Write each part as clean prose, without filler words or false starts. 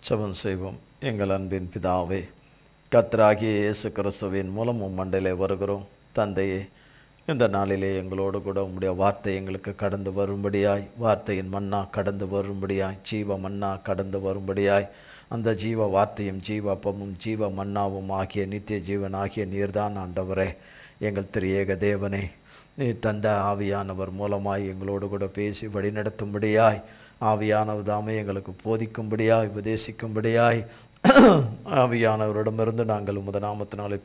ஜெபம் செய்வோம். எங்கள் அன்பின் பிதாவே, கர்த்தராகிய இயேசு கிறிஸ்துவின் மூலம் மண்டையிலே வருகிறோம். தந்தையே, இந்த நாளிலே எங்களோடு கூட உம்முடைய வார்த்தை எங்களுக்கு கடந்து வரும்படியாய், வார்த்தையின் மன்னா கடந்து வரும்படியாய், ஜீவ மன்னா கடந்து வரும்படியாய், அந்த ஜீவ வார்த்தையும் ஜீவ அப்பமும் ஜீவ மன்னாவும் ஆகிய நித்திய ஜீவன் ஆகிய நீர்தான் ஆண்டவரே. எங்கள் திரியேக தேவனே, நீ தந்த ஆவியானவர் மூலமாய் எங்களோடு கூட பேசி வழிநடத்தும்படியாய், ஆவியானவர் தாமே எங்களுக்கு போதிக்கும்படியாய், உபதேசிக்கும்படியாய், ஆவியானவரிடமிருந்து நாங்கள் உமது நாமத்தினாலே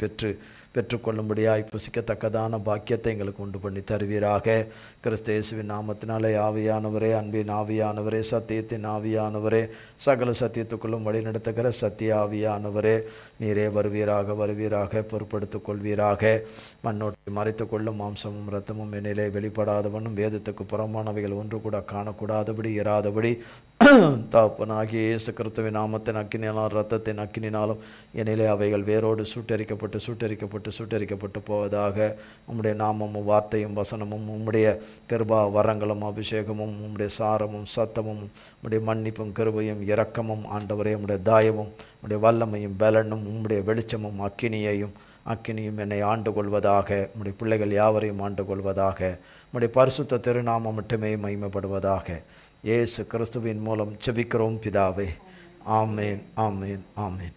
பெற்றுக்கொள்ளும்படியாய் புசிக்கத்தக்கதான பாக்கியத்தை எங்களுக்கு உண்டு பண்ணி தருவீராக. கிறிஸ்து இயேசுவின் நாமத்தினாலே ஆவியானவரே, அன்பின் ஆவியானவரே, சத்தியத்தின் ஆவியானவரே, சகல சத்தியத்துக்குள்ளும் வழி நடத்துகிற சத்திய ஆவியானவரே, நீரே வருவீராக பொறுப்படுத்திக் கொள்வீராக. மண்ணோட்டை மறைத்து கொள்ளும் மாம்சமும் இரத்தமும் என்னிலே வெளிப்படாதவனும் வேதத்துக்கு புறமானவைகள் ஒன்று கூட காணக்கூடாதபடி இராதபடி தகப்பனாகிய இயேசு கிறிஸ்துவின் நாமத்தின் அக்கினியாலும் இரத்தத்தின் அக்கினினாலும் என்னிலே அவைகள் வேரோடு சுட்டரிக்கப்பட்டு போவதாக. உம்முடைய நாமமும் வார்த்தையும் வசனமும் உம்முடைய கிருபா வரங்களும் அபிஷேகமும் உம்முடைய சாரமும் சத்தமும் உம்முடைய மன்னிப்பும் கிருபையும் இரக்கமும் ஆண்டவரே, உம்முடைய தாயமும் உம்முடைய வல்லமையும் பலனும் உம்முடைய வெளிச்சமும் அக்கினியும் என்னை ஆண்டு கொள்வதாக. உம்முடைய பிள்ளைகள் யாவரையும் ஆண்டு கொள்வதாக. உம்முடைய பரிசுத்த திருநாமம் மட்டுமே மகிமைப்படுவதாக. இயேசு கிறிஸ்துவின் மூலம் ஜெபிக்கிறோம் பிதாவே. ஆமேன், ஆமேன், ஆமேன்.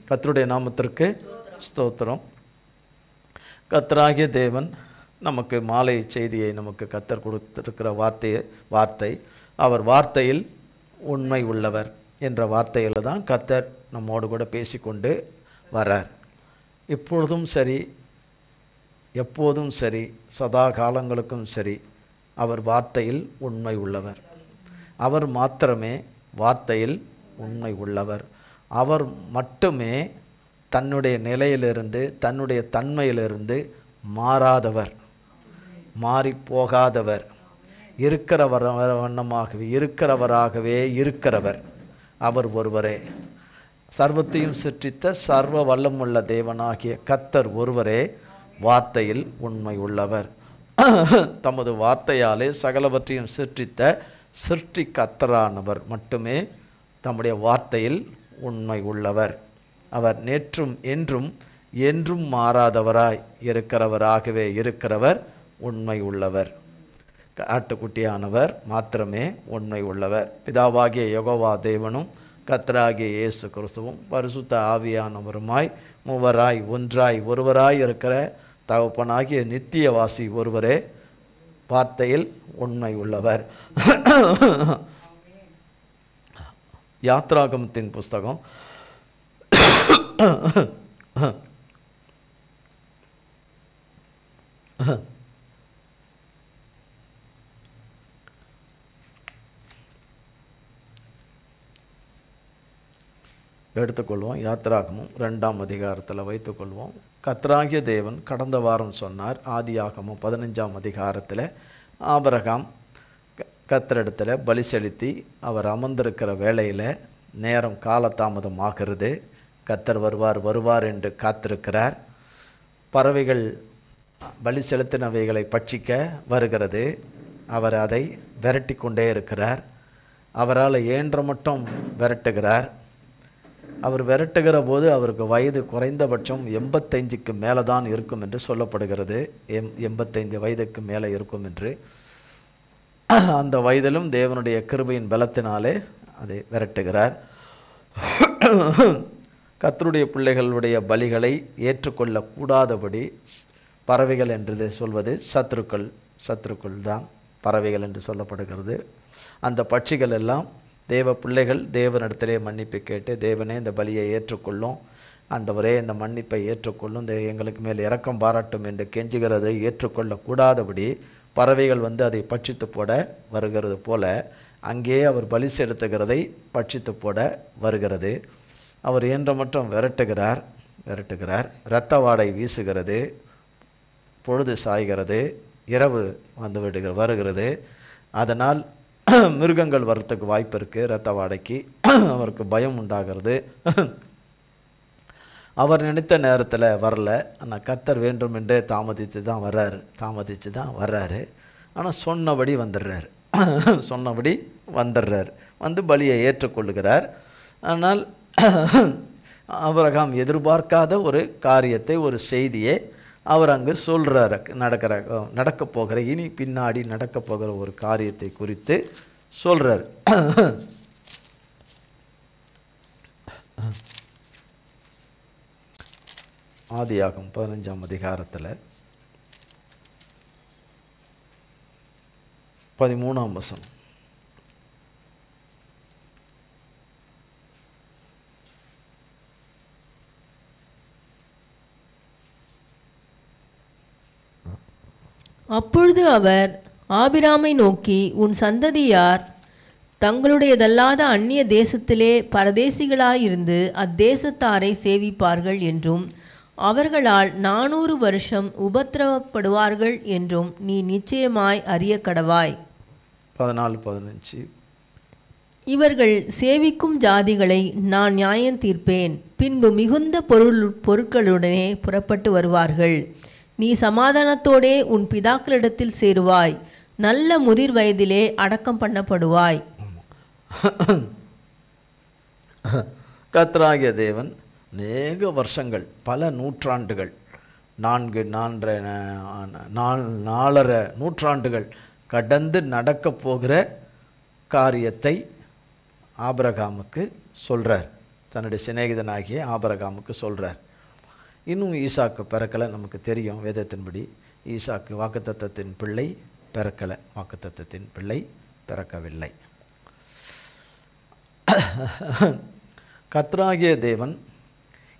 கர்த்தருடைய நாமத்திற்கு ஸ்தோத்திரம். கர்த்தராகிய தேவன் நமக்கு மாலை செய்தியை நமக்கு கர்த்தர் கொடுத்திருக்கிற வார்த்தை அவர் வார்த்தையில் உண்மை உள்ளவர் என்ற வார்த்தையில் தான் கர்த்தர் நம்மோடு கூட பேசிக்கொண்டு வரார். இப்பொழுதும் சரி, எப்போதும் சரி, சதா காலங்களுக்கும் சரி, அவர் வார்த்தையில் உண்மை உள்ளவர். அவர் மாத்திரமே வார்த்தையில் உண்மை உள்ளவர். அவர் மட்டுமே தன்னுடைய நிலையிலிருந்து, தன்னுடைய தன்மையிலிருந்து மாறாதவர், மாறி போகாதவர், இருக்கிறவராகவே இருக்கிறவர். அவர் ஒருவரே. சர்வத்தையும் சிருஷ்டித்த சர்வ வல்லமுள்ள தேவனாகிய கர்த்தர் ஒருவரே வார்த்தையில் உண்மை உள்ளவர். தமது வார்த்தையாலே சகலவற்றையும் சிருஷ்டி கர்த்தரானவர் மட்டுமே தம்முடைய வார்த்தையில் உண்மை உள்ளவர். அவர் நேற்றும் என்றும் மாறாதவராய் இருக்கிறவராகவே இருக்கிறவர், உண்மை உள்ளவர். ஆட்டுக்குட்டியானவர் மாத்திரமே உண்மை உள்ளவர். பிதாவாகிய யெகோவா தேவனும் கர்த்தராகிய இயேசு கிறிஸ்துவும் பரிசுத்த ஆவியானவருமாய் மூவராய் ஒன்றாய் ஒருவராய் இருக்கிற தகப்பனாகிய நித்தியவாசி ஒருவரே வார்த்தையில் உண்மை உள்ளவர். யாத்ராகமத்தின் புஸ்தகம் எடுத்துக்கொள்வோம். யாத்ராகமம் 2ஆம் அதிகாரத்தில் வைத்துக்கொள்வோம். கர்த்தராகிய தேவன் கடந்த வாரம் சொன்னார். ஆதியாகமம் 15ஆம் அதிகாரத்தில் ஆபிரகாம் கர்த்தரிடத்தில் பலி செலுத்தி அவர் அமர்ந்திருக்கிற வேளையில் நேரம் காலதாமதம் ஆகிறது. கர்த்தர் வருவார் என்று காத்திருக்கிறார். பறவைகள் பலி செலுத்தினவைகளை பட்சிக்க வருகிறது. அவர் அதை விரட்டி கொண்டே இருக்கிறார். அவரால் இயன்ற மட்டும் விரட்டுகிறார். அவர் விரட்டுகிற போது அவருக்கு வயது குறைந்தபட்சம் 85க்கு மேலே தான் இருக்கும் என்று சொல்லப்படுகிறது. 85 வயதுக்கு மேலே இருக்கும் என்று. அந்த வயதிலும் தேவனுடைய கிருபையின் பலத்தினாலே அதை விரட்டுகிறார். கர்த்தருடைய பிள்ளைகளுடைய பலிகளை ஏற்றுக்கொள்ளக்கூடாதபடி பறவைகள் என்று சொல்வது சத்துருக்கள் தான் பறவைகள் என்று சொல்லப்படுகிறது. அந்த பட்சிகள் எல்லாம் தேவ பிள்ளைகள் தேவனிடத்திலே மன்னிப்பு கேட்டு, தேவனே இந்த பலியை ஏற்றுக்கொள்ளும், ஆண்டவரே இந்த மன்னிப்பை ஏற்றுக்கொள்ளும், எங்களுக்கு மேல் இரக்கம் பாராட்டும் என்று கெஞ்சுகிறதை ஏற்றுக்கொள்ளக்கூடாதபடி பறவைகள் அதை பட்சித்து போட வருகிறது போல அங்கே அவர் பலி செலுத்துகிறதை பட்சித்து போட வருகிறது. அவர் இயன்ற மட்டும் விரட்டுகிறார். இரத்த வாடை வீசுகிறது. பொழுது சாய்கிறது. இரவு வருகிறது. அதனால் மிருகங்கள் வர்றதுக்கு வாய்ப்பு இருக்குது. இரத்த வாடைக்கு அவருக்கு பயம் உண்டாகிறது. அவர் நினைத்த நேரத்தில் வரல. ஆனால் கர்த்தர் வேண்டும் என்றே தாமதித்து தான் வர்றாரு. ஆனால் சொன்னபடி வந்துடுறாரு. வந்து பலியை ஏற்றுக்கொள்ளுகிறார். ஆனால் ஆபிரகாம் எதிர்பார்க்காத ஒரு காரியத்தை, ஒரு செய்தியை அவர் அங்கு சொல்கிறார். நடக்கப் போகிற, இனி பின்னாடி நடக்கப் போகிற ஒரு காரியத்தை குறித்து சொல்கிறார். ஆதியாகமம் 15ஆம் அதிகாரத்தில் 13ஆம் வசனம். அப்பொழுது அவர் ஆபிராமை நோக்கி, உன் சந்ததியார் தங்களுடையதல்லாத அந்நிய தேசத்திலே பரதேசிகளாயிருந்து அத்தேசத்தாரை சேவிப்பார்கள் என்றும் அவர்களால் 400 வருஷம் உபத்திரவப்படுவார்கள் என்றும் நீ நிச்சயமாய் அறிய கடவாய். 14-15. இவர்கள் சேவிக்கும் ஜாதிகளை நான் நியாயம் தீர்ப்பேன். பின்பு மிகுந்த பொருட்களுடனே புறப்பட்டு வருவார்கள். நீ சமாதானத்தோடே உன் பிதாக்களிடத்தில் சேருவாய். நல்ல முதிர் வயதிலே அடக்கம் பண்ணப்படுவாய். கர்த்தராகிய தேவன் அநேக வருஷங்கள், பல நூற்றாண்டுகள், 4.5 நூற்றாண்டுகள் கடந்து நடக்கப் போகிற காரியத்தை ஆபிரகாமுக்கு சொல்கிறார். தன்னுடைய சிநேகிதனாகிய ஆபிரகாமுக்கு சொல்கிறார். இன்னும் ஈசாக்கு பிறக்கலை. நமக்கு தெரியும் வேதத்தின்படி ஈசாக்கு வாக்குத்தத்தத்தின் பிள்ளை பிறக்கலை. வாக்குத்தத்தத்தின் பிள்ளை பிறக்கவில்லை. கர்த்தராகிய தேவன்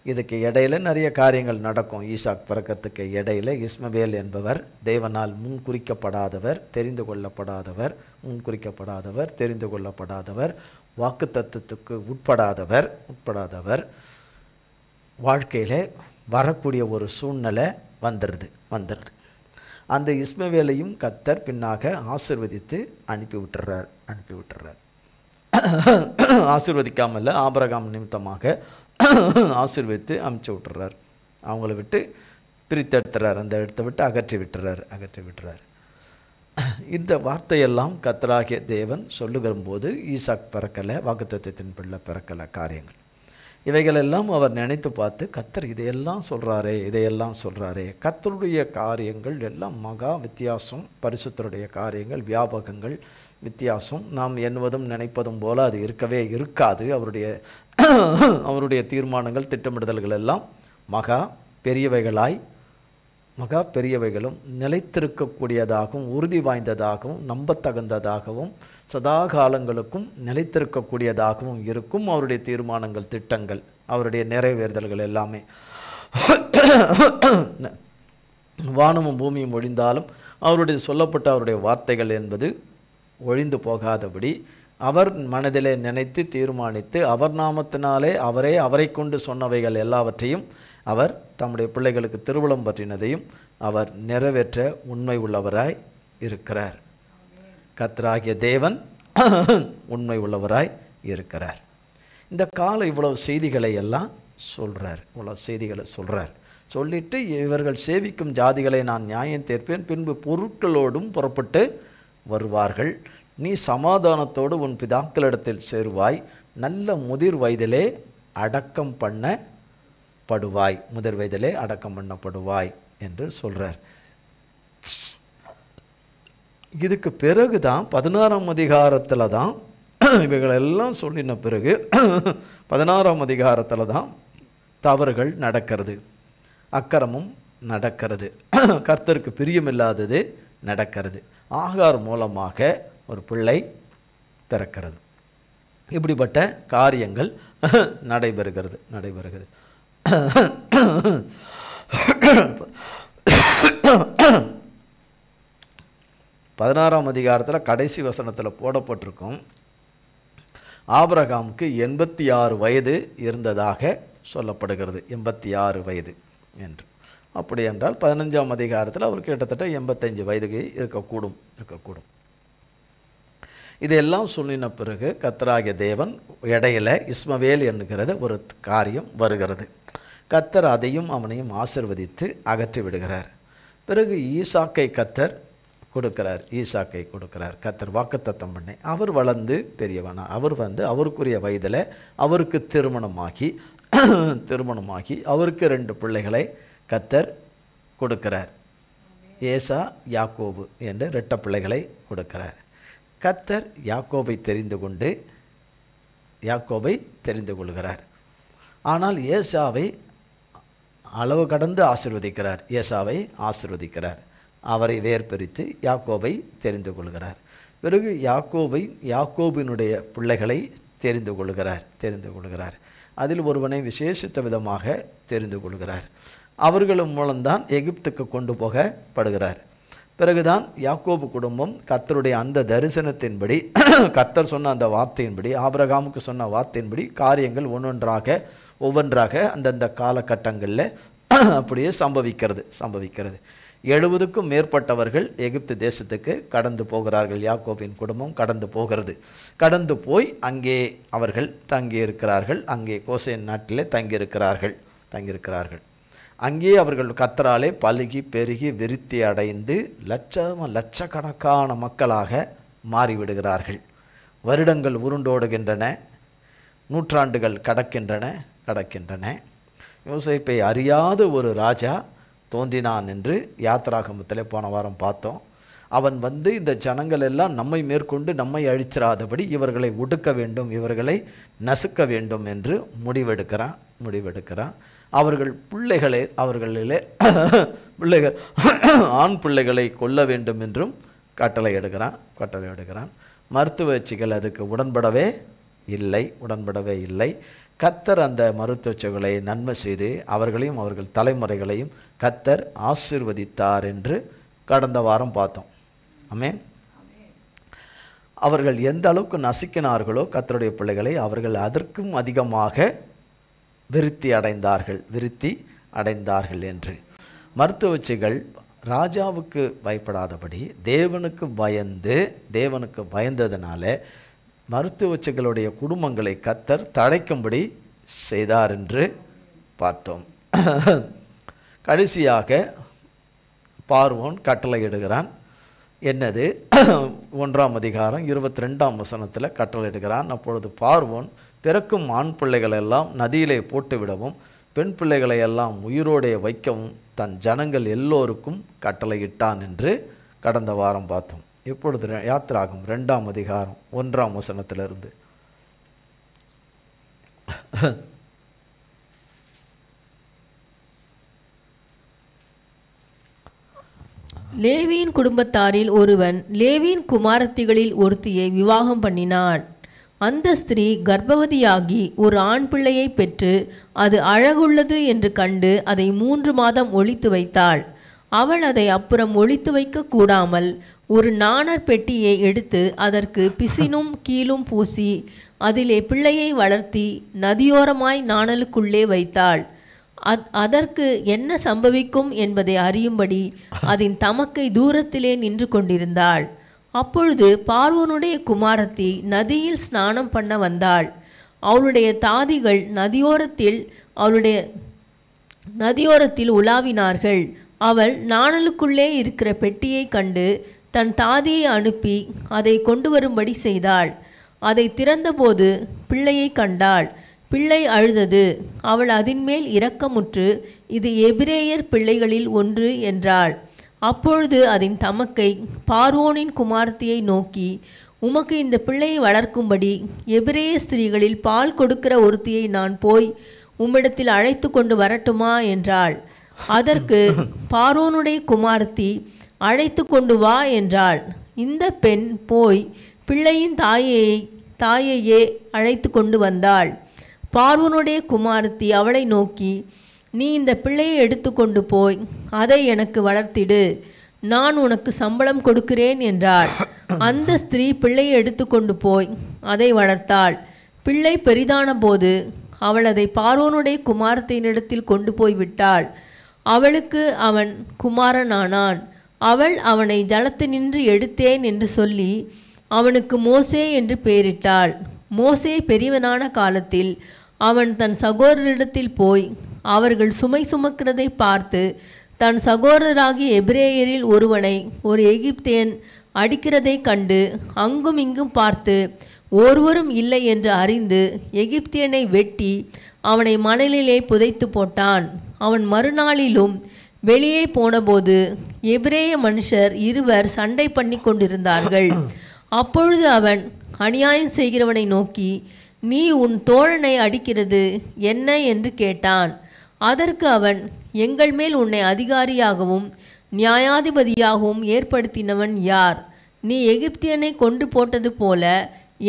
இதுக்கு இடையில நிறைய காரியங்கள் நடக்கும். ஈசாக் பிறக்கத்துக்கு இடையில இஸ்மவேல் என்பவர் தேவனால் முன்குறிக்கப்படாதவர், தெரிந்து கொள்ளப்படாதவர், முன்குறிக்கப்படாதவர், தெரிந்து கொள்ளப்படாதவர், வாக்குத்தத்தத்துக்கு உட்படாதவர் வாழ்க்கையில் வரக்கூடிய ஒரு சூழ்நிலை வந்துடுது. அந்த இஸ்மவேலையும் கர்த்தர் பின்னாக ஆசீர்வதித்து அனுப்பி விட்டுறார். ஆசீர்வதிக்காமல் ஆபிரகாம் நிமித்தமாக ஆசீர்வதித்து அனுப்பிச்சி விட்டுறார். அவங்கள விட்டு பிரித்தெடுத்துறார். அந்த இடத்தை விட்டு அகற்றி விட்டுறார். இந்த வார்த்தையெல்லாம் கர்த்தராகிய தேவன் சொல்லுகிற போது ஈசாக் பிறக்கலை, வாக்குத்தத்தத்தின் பிள்ளை பிறக்கலை காரியங்கள். இவைகளெல்லாம் அவர் நினைத்து பார்த்து, கர்த்தர் இதையெல்லாம் சொல்கிறாரே, கர்த்தருடைய காரியங்கள் எல்லாம் மகா வித்தியாசம், பரிசுத்தருடைய காரியங்கள் வியாபகங்கள் வித்தியாசம், நாம் எண்ணுவதும் நினைப்பதும் போல அது இருக்கவே இருக்காது. அவருடைய தீர்மானங்கள், திட்டமிடுதல்கள் எல்லாம் மகா பெரியவைகளும் நிலைத்திருக்கக்கூடியதாகவும் உறுதி வாய்ந்ததாகவும் நம்பத்தகுந்ததாகவும் சதா காலங்களுக்கும் நிலைத்திருக்கக்கூடியதாகவும் இருக்கும். அவருடைய தீர்மானங்கள், திட்டங்கள், அவருடைய நிறைவேறுதல்கள் எல்லாமே வானமும் பூமியும் ஒழிந்தாலும் அவருடைய சொல்லப்பட்ட அவருடைய வார்த்தைகள் என்பது ஒழிந்து போகாதபடி அவர் மனதிலே நினைத்து தீர்மானித்து அவர் நாமத்தினாலே அவரை கொண்டு சொன்னவைகள் எல்லாவற்றையும் அவர் தம்முடைய பிள்ளைகளுக்கு திருவுளம் பற்றினதையும் அவர் நிறைவேற்ற உண்மை உள்ளவராய் இருக்கிறார். கர்த்தராகிய தேவன் உண்மை உள்ளவராய் இருக்கிறார். இந்த காலம் இவ்வளவு செய்திகளை எல்லாம் சொல்றார். சொல்லிட்டு இவர்கள் சேவிக்கும் ஜாதிகளை நான் நியாயம் தீர்ப்பேன், பின்பு பொருட்களோடும் புறப்பட்டு வருவார்கள். நீ சமாதானத்தோடு உன் பிதாக்களிடத்தில் சேருவாய். நல்ல முதிர் வயதிலே அடக்கம் பண்ணப்படுவாய் என்று சொல்றார். இதுக்கு பிறகு தான் 16ஆம் அதிகாரத்தில் தான் இவைகளெல்லாம் சொல்லின பிறகு 16ஆம் அதிகாரத்தில் தான் தவறுகள் நடக்கிறது, அக்கிரமம் நடக்கிறது, கர்த்தருக்கு பிரியமில்லாதது நடக்கிறது. ஆகார் மூலமாக ஒரு பிள்ளை பிறக்கிறது. இப்படிப்பட்ட காரியங்கள் நடைபெறுகிறது. 16ஆம் அதிகாரத்தில் கடைசி வசனத்தில் போடப்பட்டிருக்கும், ஆபிரகாமுக்கு 86 வயது இருந்ததாக சொல்லப்படுகிறது. 86 வயது என்று. அப்படி என்றால் 15ஆம் அதிகாரத்தில் அவர் கிட்டத்தட்ட 85 வயதுக்கு இருக்கக்கூடும். இதையெல்லாம் சொல்லின பிறகு கர்த்தராகிய தேவன் இடையில இஸ்மவேல் என்கிறது ஒரு காரியம் வருகிறது. கர்த்தர் அதையும் அவனையும் ஆசீர்வதித்து அகற்றி விடுகிறார். பிறகு ஈசாக்கை கர்த்தர் கொடுக்கிறார், ஈசாக்கை கொடுக்கிறார். கர்த்தர் வாக்குத்தத்தம் பண்ணி அவர் வளர்ந்து பெரியவனா, அவர் அவருக்குரிய வயதில் அவருக்கு திருமணமாகி அவருக்கு 2 பிள்ளைகளை கர்த்தர் கொடுக்கிறார். ஏசா, யாக்கோபு என்ற 2 பிள்ளைகளை கொடுக்கிறார். கர்த்தர் யாக்கோபை தெரிந்து கொள்கிறார். ஆனால் ஏசாவை அளவு கடந்து ஆசீர்வதிக்கிறார். அவரை வேர்பிரித்து யாக்கோபை தெரிந்து கொள்கிறார். பிறகு யாக்கோபினுடைய பிள்ளைகளை தெரிந்து கொள்கிறார். அதில் ஒருவனை விசேஷித்த விதமாக தெரிந்து கொள்கிறார். அவர்களும் மூலம்தான் எகிப்துக்கு கொண்டு போகப்படுகிறார். பிறகுதான் யாக்கோபு குடும்பம் கர்த்தருடைய அந்த தரிசனத்தின்படி, கர்த்தர் சொன்ன அந்த வார்த்தையின்படி, ஆபிரகாமுக்கு சொன்ன வார்த்தையின்படி காரியங்கள் ஒவ்வொன்றாக அந்தந்த காலகட்டங்களில் அப்படியே சம்பவிக்கிறது. 70க்கும் மேற்பட்டவர்கள் எகிப்து தேசத்துக்கு கடந்து போகிறார்கள். யாக்கோபின் குடும்பம் கடந்து போய் அங்கே அவர்கள் தங்கியிருக்கிறார்கள். அங்கே கோசேன் நாட்டிலே தங்கியிருக்கிறார்கள். அங்கே அவர்கள் கர்த்தராலே பலுகி பெருகி விருத்தி அடைந்து லட்சக்கணக்கான மக்களாக மாறிவிடுகிறார்கள். வருடங்கள் உருண்டோடுகின்றன, நூற்றாண்டுகள் கடக்கின்றன. யோசேப்பை அறியாத ஒரு ராஜா தோன்றினான் என்று யாத்திராகமத்தில் போன வாரம் பார்த்தோம். அவன் இந்த ஜனங்கள் எல்லாம் நம்மை மேற்கொண்டு நம்மை அழிச்சிராதபடி இவர்களை ஒடுக்க வேண்டும், இவர்களை நசுக்க வேண்டும் என்று முடிவெடுக்கிறான். பிள்ளைகள் ஆண் பிள்ளைகளை கொல்ல வேண்டும் என்றும் கட்டளை எடுக்கிறான். மருத்துவச்சிகள் அதுக்கு உடன்படவே இல்லை. கர்த்தர் அந்த மருத்துவச்சிகளை நன்மை செய்து அவர்களையும் அவர்கள் தலைமுறைகளையும் கர்த்தர் ஆசீர்வதித்தார் என்று கடந்த வாரம் பார்த்தோம். ஆமென். அவர்கள் எந்த அளவுக்கு நசுக்கினார்களோ கர்த்தருடைய பிள்ளைகளை, அவர்கள் அதற்கும் அதிகமாக விருத்தி அடைந்தார்கள் என்று. மருத்துவச்சிகள் ராஜாவுக்கு பயப்படாதபடி தேவனுக்கு பயந்ததனால மருத்துவச்சிகளுடைய குடும்பங்களை கர்த்தர் தடைக்கும்படி செய்தார் என்று பார்த்தோம். கடைசியாக பார்வோன் கட்டளையிடுகிறான். என்னது? 1ஆம் அதிகாரம் 22ஆம் வசனத்தில் கட்டளையிடுகிறான். அப்பொழுது பார்வோன் பிறக்கும் ஆண் பிள்ளைகளை எல்லாம் நதியிலே போட்டுவிடவும் பெண் பிள்ளைகளை எல்லாம் உயிரோடே வைக்கவும் தன் ஜனங்கள் எல்லோருக்கும் கட்டளையிட்டான் என்று கடந்த வாரம் பார்த்தோம். இப்பொழுது யாத்திராகமம் 2ஆம் அதிகாரம் 1ஆம் வசனத்திலிருந்து லேவியின் குடும்பத்தாரில் ஒருவன் லேவியின் குமாரத்திகளில் ஒருத்தியை விவாகம் பண்ணினான். அந்த ஸ்திரீ கர்ப்பவதியாகி ஒரு ஆண் பிள்ளையை பெற்று அது அழகுள்ளது என்று கண்டு அதை 3 மாதம் ஒளித்து வைத்தாள். அவள் அதை அப்புறம் ஒளித்து வைக்க கூடாமல் ஒரு நாணற் பெட்டியை எடுத்து அதற்கு பிசினும் கீழும் பூசி அதிலே பிள்ளையை வளர்த்தி நதியோரமாய் நாணலுக்குள்ளே வைத்தாள். அதற்கு என்ன சம்பவிக்கும் என்பதை அறியும்படி அதன் தமக்கை தூரத்திலே நின்று கொண்டிருந்தாள். அப்பொழுது பார்வோனுடைய குமாரத்தி நதியில் ஸ்நானம் பண்ண வந்தாள். அவளுடைய தாதிகள் நதியோரத்தில் உலாவினார்கள். அவள் நாணலுக்குள்ளே இருக்கிற பெட்டியை கண்டு தன் தாதியை அனுப்பி அதை கொண்டு வரும்படி செய்தாள். அதை திறந்தபோது பிள்ளையை கண்டாள். பிள்ளை அழுதது. அவள் அதின்மேல் இரக்கமுற்று இது எபிரேயர் பிள்ளைகளில் ஒன்று என்றாள். அப்பொழுது அதன் தமக்கை பார்வோனின் குமாரத்தியை நோக்கி, உமக்கு இந்த பிள்ளையை வளர்க்கும்படி எபிரேய ஸ்திரீகளில் பால் கொடுக்கிற ஒருத்தியை நான் போய் உம்மிடத்தில் அழைத்து கொண்டு வரட்டுமா என்றாள். அதற்கு பார்வோனுடைய குமாரத்தி, அழைத்து கொண்டு வா என்றாள். இந்த பெண் போய் பிள்ளையின் தாயையே அழைத்து கொண்டு வந்தாள். பார்வோனுடைய குமாரத்தி அவளை நோக்கி, நீ இந்த பிள்ளையை எடுத்து கொண்டு போய் அதை எனக்கு வளர்த்திடு, நான் உனக்கு சம்பளம் கொடுக்கிறேன் என்றாள். அந்த ஸ்திரீ பிள்ளையை எடுத்து கொண்டு போய் அதை வளர்த்தாள். பிள்ளை பெரிதான போது அவள் அதை பார்வோனுடைய குமாரத்தினிடத்தில் கொண்டு போய் விட்டாள். அவளுக்கு அவன் குமாரனானான். அவள் அவனை ஜலத்தினின்று எடுத்தேன் என்று சொல்லி அவனுக்கு மோசே என்று பெயரிட்டாள். மோசே பெரியவனான காலத்தில் அவன் தன் சகோதரிடத்தில் போய் அவர்கள் சுமை சுமக்கிறதை பார்த்து தன் சகோதரராகிய எபிரேயரில் ஒருவனை ஒரு எகிப்தியன் அடிக்கிறதைக் கண்டு அங்கும் இங்கும் பார்த்து ஒருவரும் இல்லை என்று அறிந்து எகிப்தியனை வெட்டி அவனை மணலிலே புதைத்து போட்டான். அவன் மறுநாளிலும் வெளியே போனபோது எபிரேய மனுஷர் இருவர் சண்டை பண்ணி கொண்டிருந்தார்கள். அப்பொழுது அவன் அநியாயம் செய்கிறவனை நோக்கி, நீ உன் தோழனை அடிக்கிறது என்ன என்று கேட்டான். அதற்கு அவன், எங்கள் மேல் உன்னை அதிகாரியாகவும் நியாயாதிபதியாகவும் ஏற்படுத்தினவன் யார்? நீ எகிப்தியனை கொன்று போட்டது போல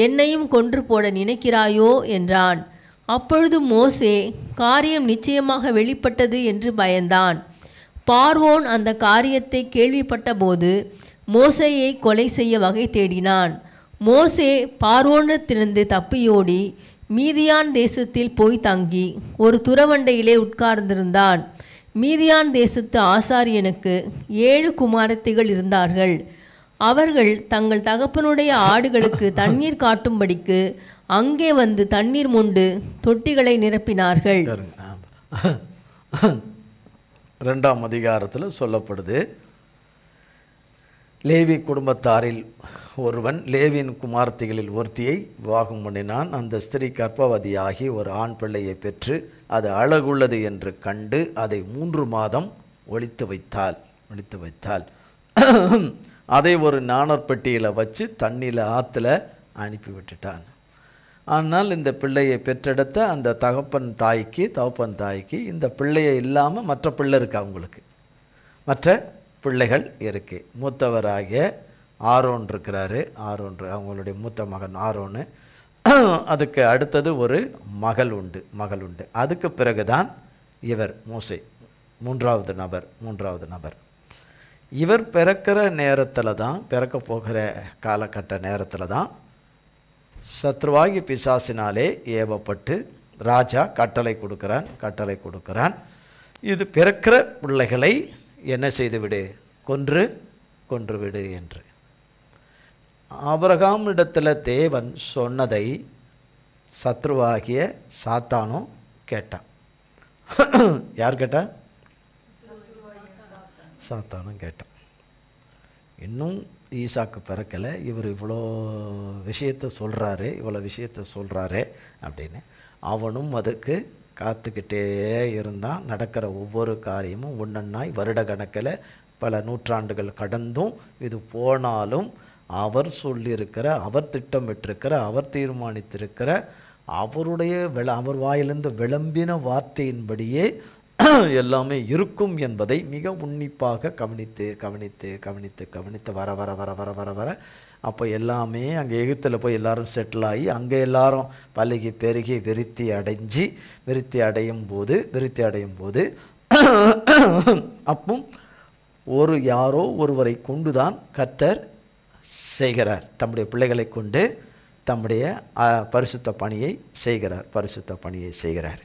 என்னையும் கொன்று போட நினைக்கிறாயோ என்றான். அப்பொழுது மோசே காரியம் நிச்சயமாக வெளிப்பட்டது என்று பயந்தான். பார்வோன் அந்த காரியத்தை கேள்விப்பட்ட போது மோசேயை கொலை செய்ய வகை தேடினான். மோசே பார்வோனிடத்திலிருந்து தப்பியோடி மீதியான் தேசத்தில் போய் தங்கி ஒரு துறவண்டையிலே உட்கார்ந்திருந்தான். மீதியான் தேசத்து ஆசாரியனுக்கு 7 குமாரத்திகள் இருந்தார்கள். அவர்கள் தங்கள் தகப்பனுடைய ஆடுகளுக்கு தண்ணீர் காட்டும்படிக்கு அங்கே வந்து தண்ணீர் மொண்டு தொட்டிகளை நிரப்பினார்கள். 2ஆம் அதிகாரத்தில் சொல்லப்படுது, லேவி குடும்பத்தாரில் ஒருவன் லேவியின் குமார்த்திகளில் ஒருத்தியை விவாகம் பண்ணினான். அந்த ஸ்திரீ கர்ப்பவதியாகி ஒரு ஆண் பிள்ளையை பெற்று அது அழகுள்ளது என்று கண்டு அதை 3 மாதம் ஒளித்து வைத்தாள். அதை ஒரு நாணற்பெட்டியில் வச்சு தண்ணியில் ஆற்றுல அனுப்பி விட்டுட்டான். ஆனால் இந்த பிள்ளையை பெற்றெடுத்த அந்த தகப்பன் தாய்க்கு இந்த பிள்ளையை இல்லாமல் மற்ற பிள்ளை இருக்கு, அவங்களுக்கு மற்ற பிள்ளைகள் இருக்கு. மூத்தவராகிய ஆரோன் இருக்கிறாரு, அவங்களுடைய மூத்த மகன் ஆரோனு. அதுக்கு அடுத்தது ஒரு மகள் உண்டு. அதுக்கு பிறகுதான் இவர் மோசே, மூன்றாவது நபர். இவர் பிறக்கிற நேரத்தில் தான், பிறக்க போகிற காலகட்ட நேரத்தில் தான் சத்ருவாகி பிசாசினாலே ஏவப்பட்டு ராஜா கட்டளை கொடுக்கிறான். இது பிறக்கிற பிள்ளைகளை என்ன செய்து விடு, கொன்று விடு என்று. ஆபிரகாம் இடத்துல தேவன் சொன்னதை சத்ருவாகிய சாத்தானும் கேட்டான். யார் கேட்டா? சாத்தானும் கேட்டான். இன்னும் ஈசாக்கு பிறக்கலை, இவர் இவ்வளோ விஷயத்தை சொல்கிறாரு அப்படின்னு அவனும் அதுக்கு காத்துக்கிட்டே இருந்தான். நடக்கிற ஒவ்வொரு காரியமும் ஒன்றொன்னாய் வருட கணக்கில் பல நூற்றாண்டுகள் கடந்தும் இது போனாலும் அவர் சொல்லியிருக்கிற, அவர் திட்டமிட்டிருக்கிற, அவர் தீர்மானித்திருக்கிற, அவர் வாயிலிருந்து விளம்பின வார்த்தையின்படியே எல்லாமே இருக்கும் என்பதை மிக உன்னிப்பாக கவனித்து வர அப்போ எல்லாமே அங்கே எகிப்தில் போய் எல்லாரும் செட்டில் ஆகி அங்கே எல்லாரும் பழகி பெருகி விருத்தி அடையும் போது அப்போ யாரோ ஒருவரை கொண்டுதான் கர்த்தர் செய்கிறார். தம்முடைய பிள்ளைகளை கொண்டு தம்முடைய பரிசுத்த பணியை செய்கிறார்.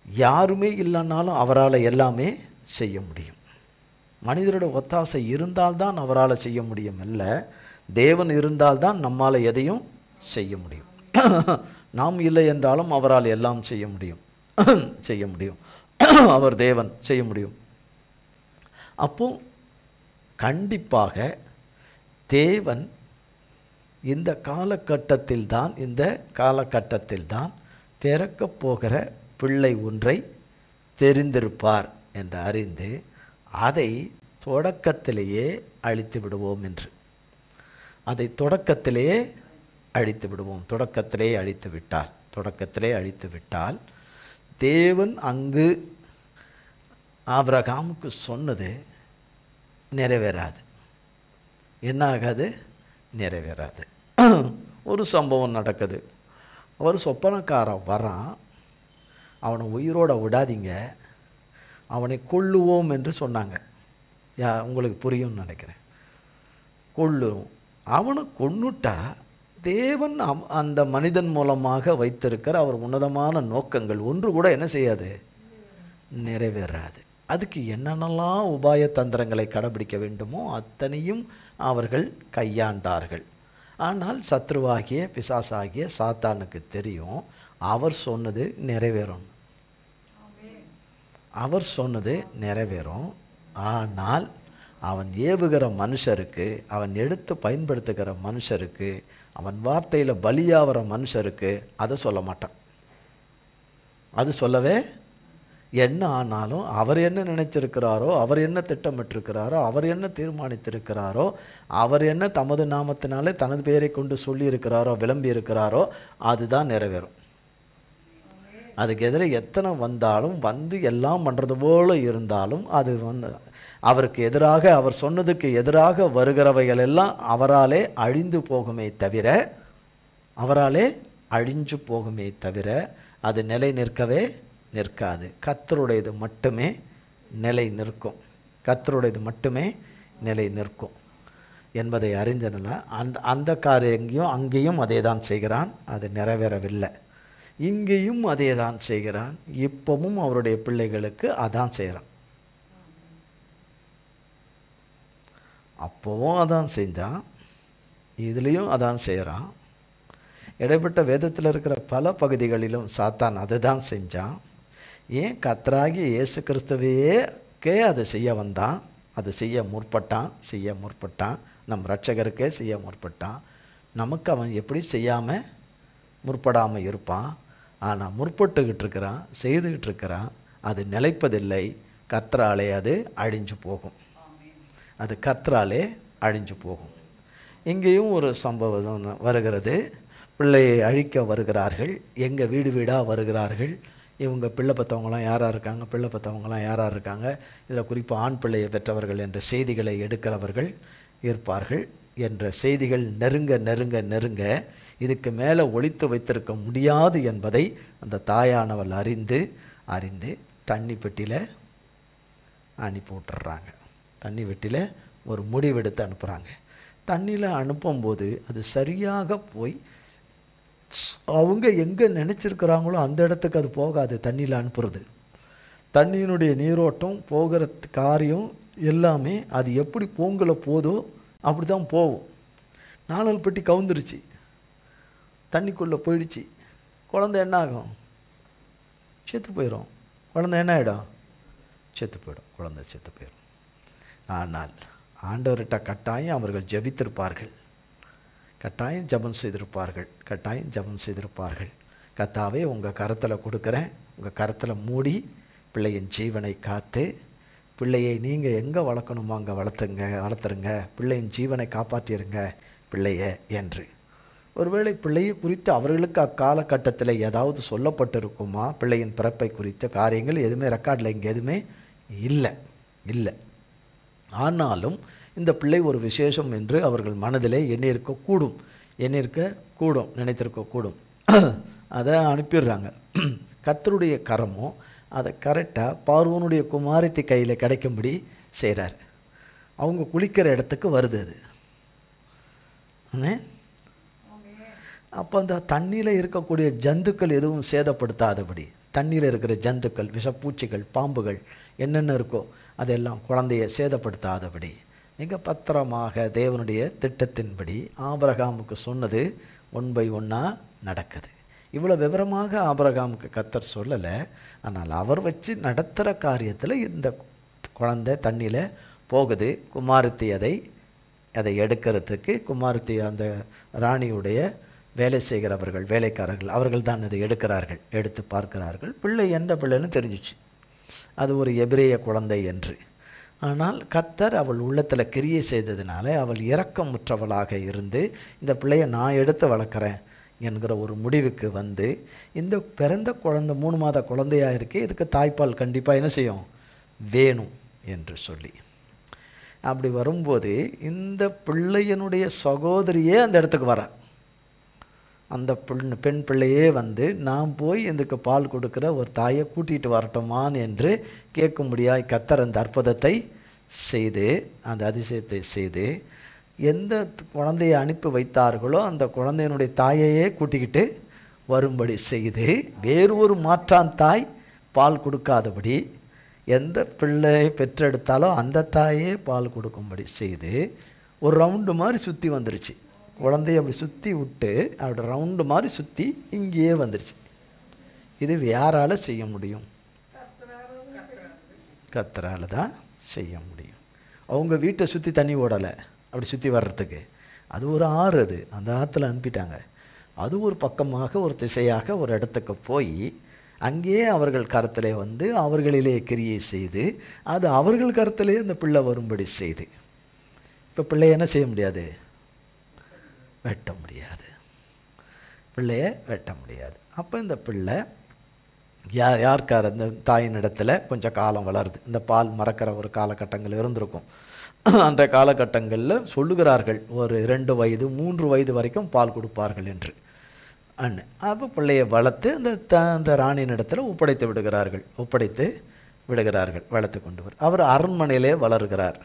யாருமே இல்லைன்னாலும் அவரால் எல்லாமே செய்ய முடியும். மனிதரோட ஒத்தாசை இருந்தால்தான் அவரால் செய்ய முடியும் அல்ல, தேவன் இருந்தால்தான் நம்மால் எதையும் செய்ய முடியும். நாம் இல்லை என்றாலும் அவரால் எல்லாம் செய்ய முடியும். அவர் தேவன், செய்ய முடியும். அப்போ கண்டிப்பாக தேவன் இந்த காலகட்டத்தில் தான் பிறக்க போகிற பிள்ளை ஒன்றை தெரிந்திருப்பார் என்று அறிந்து அதை தொடக்கத்திலேயே அழித்து விடுவோம் என்று. தொடக்கத்திலே அழித்து விட்டால் தேவன் அங்கு ஆபிரகாமுக்கு சொன்னது நிறைவேறாது. என்ன ஆகாது? நிறைவேறாது. ஒரு சம்பவம் நடக்குது. அவர் சொப்பனக்காரன் வரான், அவனை உயிரோட விடாதீங்க, அவனை கொல்லுவோம் என்று சொன்னாங்க. உங்களுக்கு புரியும்னு நினைக்கிறேன். கொல்லுவோம். அவனை கொன்னுட்டா தேவன் அந்த மனிதன் மூலமாக வைத்திருக்கிற அவர் உன்னதமான நோக்கங்கள் ஒன்று கூட என்ன செய்யாது? நிறைவேறாது. அதுக்கு என்னென்னலாம் உபாய தந்திரங்களை கடைபிடிக்க வேண்டுமோ அத்தனையும் அவர்கள் கையாண்டார்கள். ஆனால் சத்ருவாகிய பிசாசாகிய சாத்தானுக்கு தெரியும் அவர் சொன்னது நிறைவேறும். அவர் சொன்னது நிறைவேறும். ஆனால் அவன் ஏவுகிற மனுஷருக்கு, அவன் எடுத்து பயன்படுத்துகிற மனுஷருக்கு, அவன் வார்த்தையில் பலியாகிற மனுஷருக்கு அதை சொல்ல மாட்டான். அது சொல்லவே என்ன ஆனாலும் அவர் என்ன நினைச்சிருக்கிறாரோ, அவர் என்ன திட்டமிட்டிருக்கிறாரோ, அவர் என்ன தீர்மானித்திருக்கிறாரோ, அவர் என்ன தமது நாமத்தினாலே தனது பெயரை கொண்டு சொல்லியிருக்கிறாரோ, விளம்பி இருக்கிறாரோ, அதுதான் நிறைவேறும். அதுக்கு எதிரே எத்தனை வந்தாலும் வந்து எல்லாம் பண்ணுறது போல இருந்தாலும் அது அவருக்கு எதிராக, அவர் சொன்னதுக்கு எதிராக வருகிறவைகள் எல்லாம் அவராலே அழிந்து போகுமே தவிர, அவராலே அழிஞ்சு போகுமே தவிர அது நிலை நிற்கவே நிற்காது. கர்த்தருடையது மட்டுமே நிலை நிற்கும். கர்த்தருடையது மட்டுமே நிலை நிற்கும் என்பதை அறிந்தனால அந்த காரியம் அங்கேயும் அதே தான் செய்கிறான். அது நிறைவேறவில்லை. இங்கேயும் அதே தான் செய்கிறான். இப்பவும் அவருடைய பிள்ளைகளுக்கு அதான் செய்கிறான். அப்போவும் அதான் செஞ்சான், இதுலேயும் அதான் செய்கிறான். இடைப்பட்ட வேதத்தில் இருக்கிற பல பகுதிகளிலும் சாத்தான் அதை தான் செஞ்சான். ஏன்? கர்த்தராகிய இயேசு கிறிஸ்துவையே அதை செய்ய வந்தான், அதை செய்ய முற்பட்டான். நம் இரட்சகருக்கே செய்ய முற்பட்டான். நமக்கு அவன் எப்படி செய்யாமல் முற்படாமல் இருப்பான்? ஆனால் முற்பட்டுக்கிட்டு இருக்கிறான், செய்துக்கிட்டு இருக்கிறான். அது நிலைப்பதில்லை. கர்த்தராலே அது அழிஞ்சு போகும். அது கர்த்தராலே அழிஞ்சு போகும். இங்கேயும் ஒரு சம்பவம் வருகிறது. பிள்ளையை அழிக்க வருகிறார்கள். எங்கள் வீடு வீடாக வருகிறார்கள். இவங்க பிள்ளை பற்றவங்களாம் யாராக இருக்காங்க, பிள்ளை பற்றவங்களாம் யாராக இருக்காங்க, இதில் குறிப்பாக ஆண் பிள்ளையை பெற்றவர்கள் என்ற செய்திகளை எடுக்கிறவர்கள் இருப்பார்கள். என்ற செய்திகள் நெருங்க நெருங்க நெருங்க இதுக்கு மேலே ஒளித்து வைத்திருக்க முடியாது என்பதை அந்த தாயானவள் அறிந்து தண்ணி பெட்டியில் அனுப்பி விட்டுறாங்க. தண்ணி பெட்டியில் ஒரு முடிவெடுத்து அனுப்புகிறாங்க. தண்ணியில் அனுப்பும்போது அது சரியாக போய் அவங்க எங்கே நினச்சிருக்கிறாங்களோ அந்த இடத்துக்கு அது போகாது. தண்ணியில் அனுப்புறது, தண்ணியினுடைய நீரோட்டம் போகிற காரியம் எல்லாமே அது எப்படி பூங்குல போதோ அப்படி தான் போகும். 4 பெட்டி கவுந்துருச்சு, தண்ணிக்குள்ளே போயிடுச்சு. குழந்தை என்ன ஆகும்? செத்து போயிடும். குழந்தை என்ன ஆகிடும்? செத்து போயிடும். குழந்தை செத்து போயிடும். ஆனால் ஆண்டவர்கிட்ட கட்டாயம் அவர்கள் ஜெபித்திருப்பார்கள், கட்டாயம் ஜெபம் செய்திருப்பார்கள். கர்த்தாவே உங்கள் கரத்தில் கொடுக்குறேன், உங்கள் கரத்தில் மூடி பிள்ளையின் ஜீவனை காத்து, பிள்ளையை நீங்கள் எங்கே வளர்க்கணுமோ அங்கே வளர்த்துருங்க, பிள்ளையின் ஜீவனை காப்பாற்றிருங்க பிள்ளைய என்று. ஒருவேளை பிள்ளையை குறித்து அவர்களுக்கு அக்காலகட்டத்தில் ஏதாவது சொல்லப்பட்டிருக்குமா? பிள்ளையின் பிறப்பை குறித்த காரியங்கள் எதுவுமே ரெக்கார்டில் இங்கே எதுவுமே இல்லை. ஆனாலும் இந்த பிள்ளை ஒரு விசேஷம் என்று அவர்கள் மனதிலே நினைத்திருக்கக்கூடும். அதை அனுப்பிடுறாங்க. கர்த்தருடைய கரமோ அதை கரெக்டாக பார்வோனுடைய குமாரத்தி கையில் கிடைக்கும்படி செய்கிறார். அவங்க குளிக்கிற இடத்துக்கு வருது அது. அப்போ அந்த தண்ணியில் இருக்கக்கூடிய ஜந்துக்கள் எதுவும் சேதப்படுத்தாதபடி, தண்ணியில் இருக்கிற ஜந்துக்கள், விஷப்பூச்சிகள், பாம்புகள் என்னென்ன இருக்கோ அதெல்லாம் குழந்தைய சேதப்படுத்தாதபடி மிக பத்திரமாக தேவனுடைய திட்டத்தின்படி ஆபிரகாமுக்கு சொன்னது 1 by 1 நடக்குது. இவ்வளோ விவரமாக ஆபிரகாமுக்கு கர்த்தர் சொல்லலை. ஆனால் அவர் வச்சு நடத்துகிற காரியத்தில் இந்த குழந்தை தண்ணியில் போகுது. குமாரத்தி அதை எடுக்கிறதுக்கு, குமாரத்தி அந்த ராணியுடைய வேலை செய்கிறவர்கள், வேலைக்காரர்கள், அவர்கள் தான் அதை எடுக்கிறார்கள். எடுத்து பார்க்கிறார்கள். பிள்ளை எந்த பிள்ளைன்னு தெரிஞ்சிச்சு, அது ஒரு எபிரேய குழந்தை என்று. ஆனால் கர்த்தர் அவள் உள்ளத்தில் கிரியை செய்ததினால அவள் இரக்கமுற்றவளாக இருந்து இந்த பிள்ளையை நான் எடுத்து வளர்க்குறேன் என்கிற ஒரு முடிவுக்கு வந்து, இந்த பிறந்த குழந்தை 3 மாத குழந்தையாக இருக்கே, இதுக்கு தாய்ப்பால் கண்டிப்பாக என்ன செய்யும், வேணும் என்று சொல்லி, அப்படி வரும்போது இந்த பிள்ளையனுடைய சகோதரியே அந்த இடத்துக்கு வர, அந்த பெண் பிள்ளையே வந்து நான் போய் இதுக்கு பால் கொடுக்குற ஒரு தாயை கூட்டிகிட்டு வரட்டுமான் என்று கேட்கும்படியாய் கர்த்தர் அந்த அற்புதத்தை செய்து, அந்த அதிசயத்தை செய்து, எந்த குழந்தையை அனுப்பி வைத்தார்களோ அந்த குழந்தையினுடைய தாயையே கூட்டிக்கிட்டு வரும்படி செய்து, வேறு ஒரு மாற்றான் தாய் பால் கொடுக்காதபடி, எந்த பிள்ளையை பெற்றெடுத்தாலோ அந்த தாயே பால் கொடுக்கும்படி செய்து ஒரு ரவுண்டு மாதிரி சுற்றி வந்துருச்சு. குழந்தைய அப்படி சுற்றி விட்டு அப்படி ரவுண்டு மாதிரி சுற்றி இங்கேயே வந்துருச்சு. இது யாரால் செய்ய முடியும்? கர்த்தரால் தான் செய்ய முடியும். அவங்க வீட்டை சுற்றி தண்ணி ஓடலை, அப்படி சுற்றி வர்றதுக்கு அது ஒரு ஆறு, அது அந்த ஆற்றுல அனுப்பிட்டாங்க. அது ஒரு பக்கமாக ஒரு திசையாக ஒரு இடத்துக்கு போய் அங்கேயே அவர்கள் கருத்திலே வந்து அவர்களிலே கிரியை செய்து அது அவர்கள் கருத்திலே அந்த பிள்ளை வரும்படி செய்து. இப்போ பிள்ளைய என்ன செய்ய முடியாது? வெட்ட முடியாது. பிள்ளைய வெட்ட முடியாது. அப்போ இந்த பிள்ளை யாருக்கார் அந்த தாயின் இடத்துல கொஞ்சம் காலம் வளருது. இந்த பால் மறக்கிற ஒரு காலகட்டங்கள் இருந்திருக்கும். அந்த காலகட்டங்களில் சொல்லுகிறார்கள் ஒரு 2 வயது 3 வயது வரைக்கும் பால் கொடுப்பார்கள் என்று. அப்போ பிள்ளையை வளர்த்து அந்த ராணியின் இடத்துல ஒப்படைத்து விடுகிறார்கள் வளர்த்து கொண்டு வர. அவர் அரண்மனையிலே வளருகிறார்.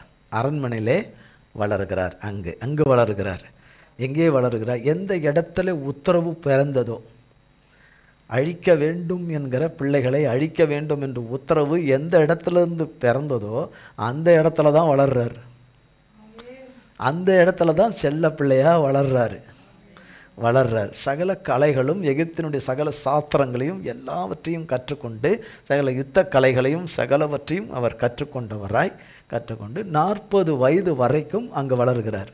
அங்கு வளருகிறார். எங்கே வளருகிறார்? எந்த இடத்துல உத்தரவு பிறந்ததோ, அழிக்க வேண்டும் என்கிற பிள்ளைகளை அழிக்க வேண்டும் என்று உத்தரவு எந்த இடத்துலேருந்து பிறந்ததோ அந்த இடத்துல தான் வளர்றார். அந்த இடத்துல தான் செல்ல பிள்ளையாக வளர்றார். சகல கலைகளும் எகிப்தினுடைய சகல சாஸ்திரங்களையும் எல்லாவற்றையும் கற்றுக்கொண்டு சகல யுத்த கலைகளையும் சகலவற்றையும் அவர் கற்றுக்கொண்டு 40 வயது வரைக்கும் அங்கே வளர்கிறார்.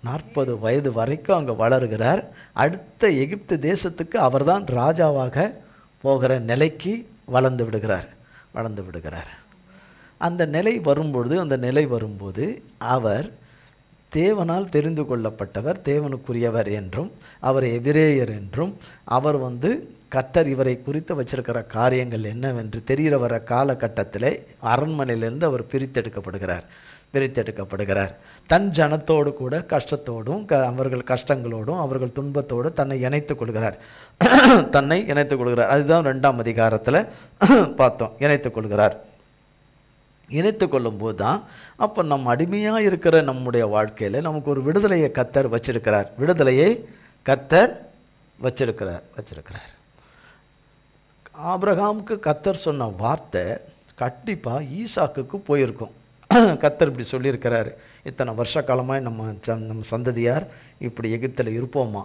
40 வயது வரைக்கும் அங்கே வளர்கிறார். அடுத்த எகிப்து தேசத்துக்கு அவர்தான் ராஜாவாக போகிற நிலைக்கு வளர்ந்து விடுகிறார். அந்த நிலை வரும்போது அவர் தேவனால் தெரிந்து கொள்ளப்பட்டவர், தேவனுக்குரியவர் என்றும் அவர் எபிரேயர் என்றும் அவர் கர்த்தர் இவரை குறித்து வச்சிருக்கிற காரியங்கள் என்னவென்று தெரிகிற வர காலகட்டத்தில் அரண்மனையிலிருந்து அவர் பிரித்தெடுக்கப்படுகிறார். தன் ஜனத்தோடு கூட கஷ்டத்தோடும் அவர்கள் கஷ்டங்களோடும் அவர்கள் துன்பத்தோடு தன்னை இணைத்துக் கொள்கிறார். அதுதான் 2ஆம் அதிகாரத்தில் பார்த்தோம். இணைத்து கொள்ளும்போது தான் அப்போ நம்ம அடிமையாக இருக்கிற நம்முடைய வாழ்க்கையில் நமக்கு ஒரு விடுதலையை கர்த்தர் வச்சிருக்கிறார். ஆபிரகாமுக்கு கர்த்தர் சொன்ன வார்த்தை கண்டிப்பாக ஈசாக்குக்கு போயிருக்கும். கர்த்தர் இப்படி சொல்லியிருக்கிறார், இத்தனை வருஷ காலமாக நம்ம சந்ததியார் இப்படி எகிப்தில் இருப்போமா,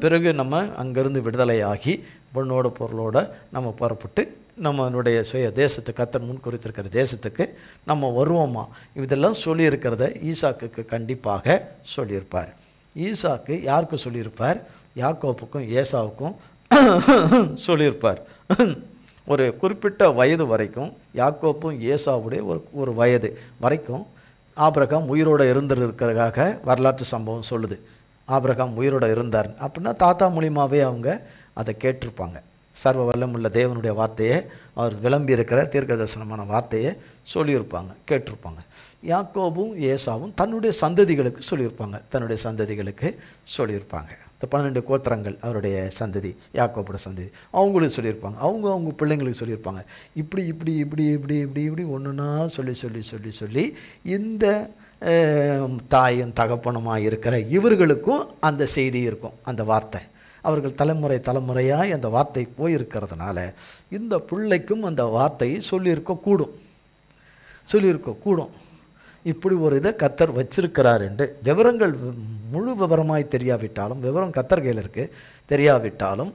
பிறகு நம்ம அங்கேருந்து விடுதலையாகி பொண்ணோட பொருளோட நம்ம புறப்பட்டு நம்மளுடைய சுய தேசத்துக்கு கர்த்தர் முன் குறித்திருக்கிற தேசத்துக்கு நம்ம வருவோமா, இதெல்லாம் சொல்லியிருக்கிறத ஈசாக்குக்கு கண்டிப்பாக சொல்லியிருப்பார். ஈசாக்கு யாருக்கு சொல்லியிருப்பார்? யாக்கோப்புக்கும் ஏசாவுக்கும் சொல்லியிருப்பார். ஒரு குறிப்பிட்ட வயது வரைக்கும் யாக்கோப்பும் ஏசாவுடைய ஒரு வயது வரைக்கும் ஆபிரகாம் உயிரோடு இருந்திருக்கிறதாக வரலாற்று சம்பவம் சொல்லுது. ஆபிரகாம் உயிரோடு இருந்தார் அப்படின்னா தாத்தா மூலியமாகவே அவங்க அதை கேட்டிருப்பாங்க. சர்வ வல்லமுள்ள தேவனுடைய வார்த்தையை, அவர் விளம்பி இருக்கிற தீர்க்க தரிசனமான வார்த்தையை கேட்டிருப்பாங்க. யாக்கோபும் ஏசாவும் தன்னுடைய சந்ததிகளுக்கு சொல்லியிருப்பாங்க. இந்த 12 கோத்திரங்கள் அவருடைய சந்ததி, யாக்கோபோட சந்ததி, அவங்களுக்கு சொல்லியிருப்பாங்க. அவங்க பிள்ளைங்களுக்கு சொல்லியிருப்பாங்க. இப்படி ஒன்றுனா சொல்லி இந்த தாயும் தகப்பனுமாக இருக்கிற இவர்களுக்கும் அந்த செய்தி இருக்கும். அந்த வார்த்தை அவர்கள் தலைமுறையாக அந்த வார்த்தை போயிருக்கிறதுனால இந்த பிள்ளைக்கும் அந்த வார்த்தையை சொல்லியிருக்கக்கூடும். இப்படி ஒரு இதை கர்த்தர் வச்சிருக்கிறார் என்று விவரங்கள் முழு விவரமாய் தெரியாவிட்டாலும், விவரம் கர்த்தர் கையில் தெரியாவிட்டாலும்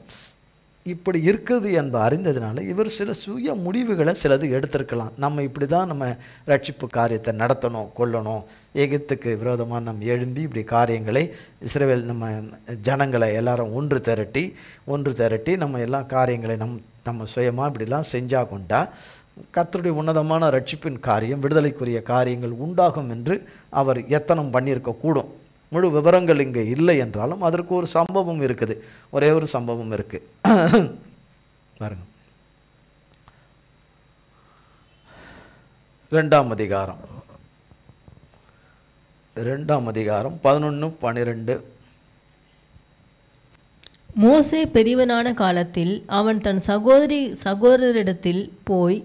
இப்படி இருக்குது என்பதை அறிந்ததுனால இவர் சில சுய முடிவுகளை சிலது எடுத்திருக்கலாம். நம்ம இப்படி தான் நம்ம ரட்சிப்பு காரியத்தை நடத்தணும், கொள்ளணும், எகிப்துக்கு விரோதமாக நம்ம எழும்பி இப்படி காரியங்களை இஸ்ரவேல் நம்ம ஜனங்களை எல்லாரும் ஒன்று திரட்டி நம்ம எல்லா காரியங்களை நம்ம சுயமாக இப்படிலாம் செஞ்சா கொண்டா கர்த்தருடைய உன்னதமான ரட்சிப்பின் காரியம், விடுதலைக்குரிய காரியங்கள் உண்டாகும் என்று அவர் எத்தனம் பண்ணியிருக்கக்கூடும். முழு விவரங்கள் இங்கே இல்லை என்றாலும் அதற்கு ஒரு சம்பவம் இருக்குது. ஒரே ஒரு சம்பவம் இருக்கு பாருங்க. 2ஆம் அதிகாரம் 11-12. மோசே பெரியவனான காலத்தில் அவன் தன் சகோதரரிடத்தில் போய்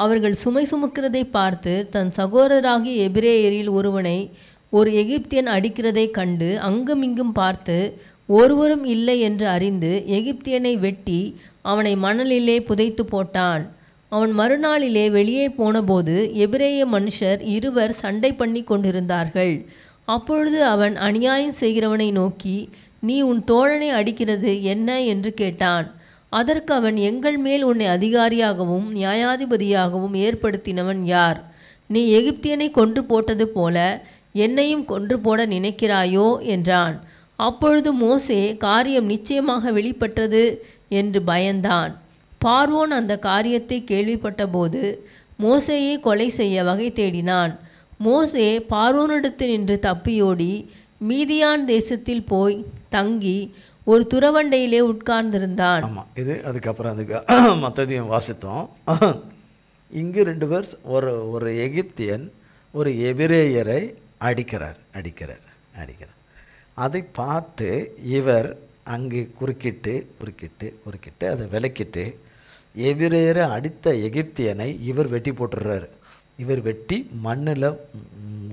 அவர்கள் சுமை சுமக்கிறதை பார்த்து தன் சகோதரராகிய எபிரேயரில் ஒருவனை ஒரு எகிப்தியன் அடிக்கிறதை கண்டு அங்குமிங்கும் பார்த்து ஒருவரும் இல்லை என்று அறிந்து எகிப்தியனை வெட்டி அவனை மணலிலே புதைத்து போட்டான். அவன் மறுநாளிலே வெளியே போனபோது எபிரேய மனுஷர் 2 சண்டை பண்ணி கொண்டிருந்தார்கள். அப்பொழுது அவன் அநியாயம் செய்கிறவனை நோக்கி, நீ உன் தோழனை அடிக்கிறது என்ன என்று கேட்டான். அதற்கு அவன், எங்கள் மேல் உன்னை அதிகாரியாகவும் நியாயாதிபதியாகவும் ஏற்படுத்தினவன் யார்? நீ எகிப்தியனை கொன்று போட்டது போல என்னையும் கொன்று போட நினைக்கிறாயோ என்றான். அப்பொழுது மோசே காரியம் நிச்சயமாக வெளிப்பட்டது என்று பயந்தான். பார்வோன் அந்த காரியத்தை கேள்விப்பட்டபோது மோசேயை கொலை செய்ய வகை தேடினான். மோசே பார்வோனிடத்தில் நின்று தப்பியோடி மீதியான் தேசத்தில் போய் தங்கி ஒரு துறவண்டையிலே உட்கார்ந்திருந்தான். ஆமாம், இது அதுக்கப்புறம் அதுக்கு மற்றதையும் வாசித்தோம். இங்கு 2 பேர், ஒரு எகிப்தியன் ஒரு எபிரேயரை அடிக்கிறார். அதை பார்த்து இவர் அங்கே குறுக்கிட்டு அதை விலக்கிட்டு எபிரேயரை அடித்த எகிப்தியனை இவர் வெட்டி போட்டுடுறாரு. இவர் வெட்டி மண்ணில்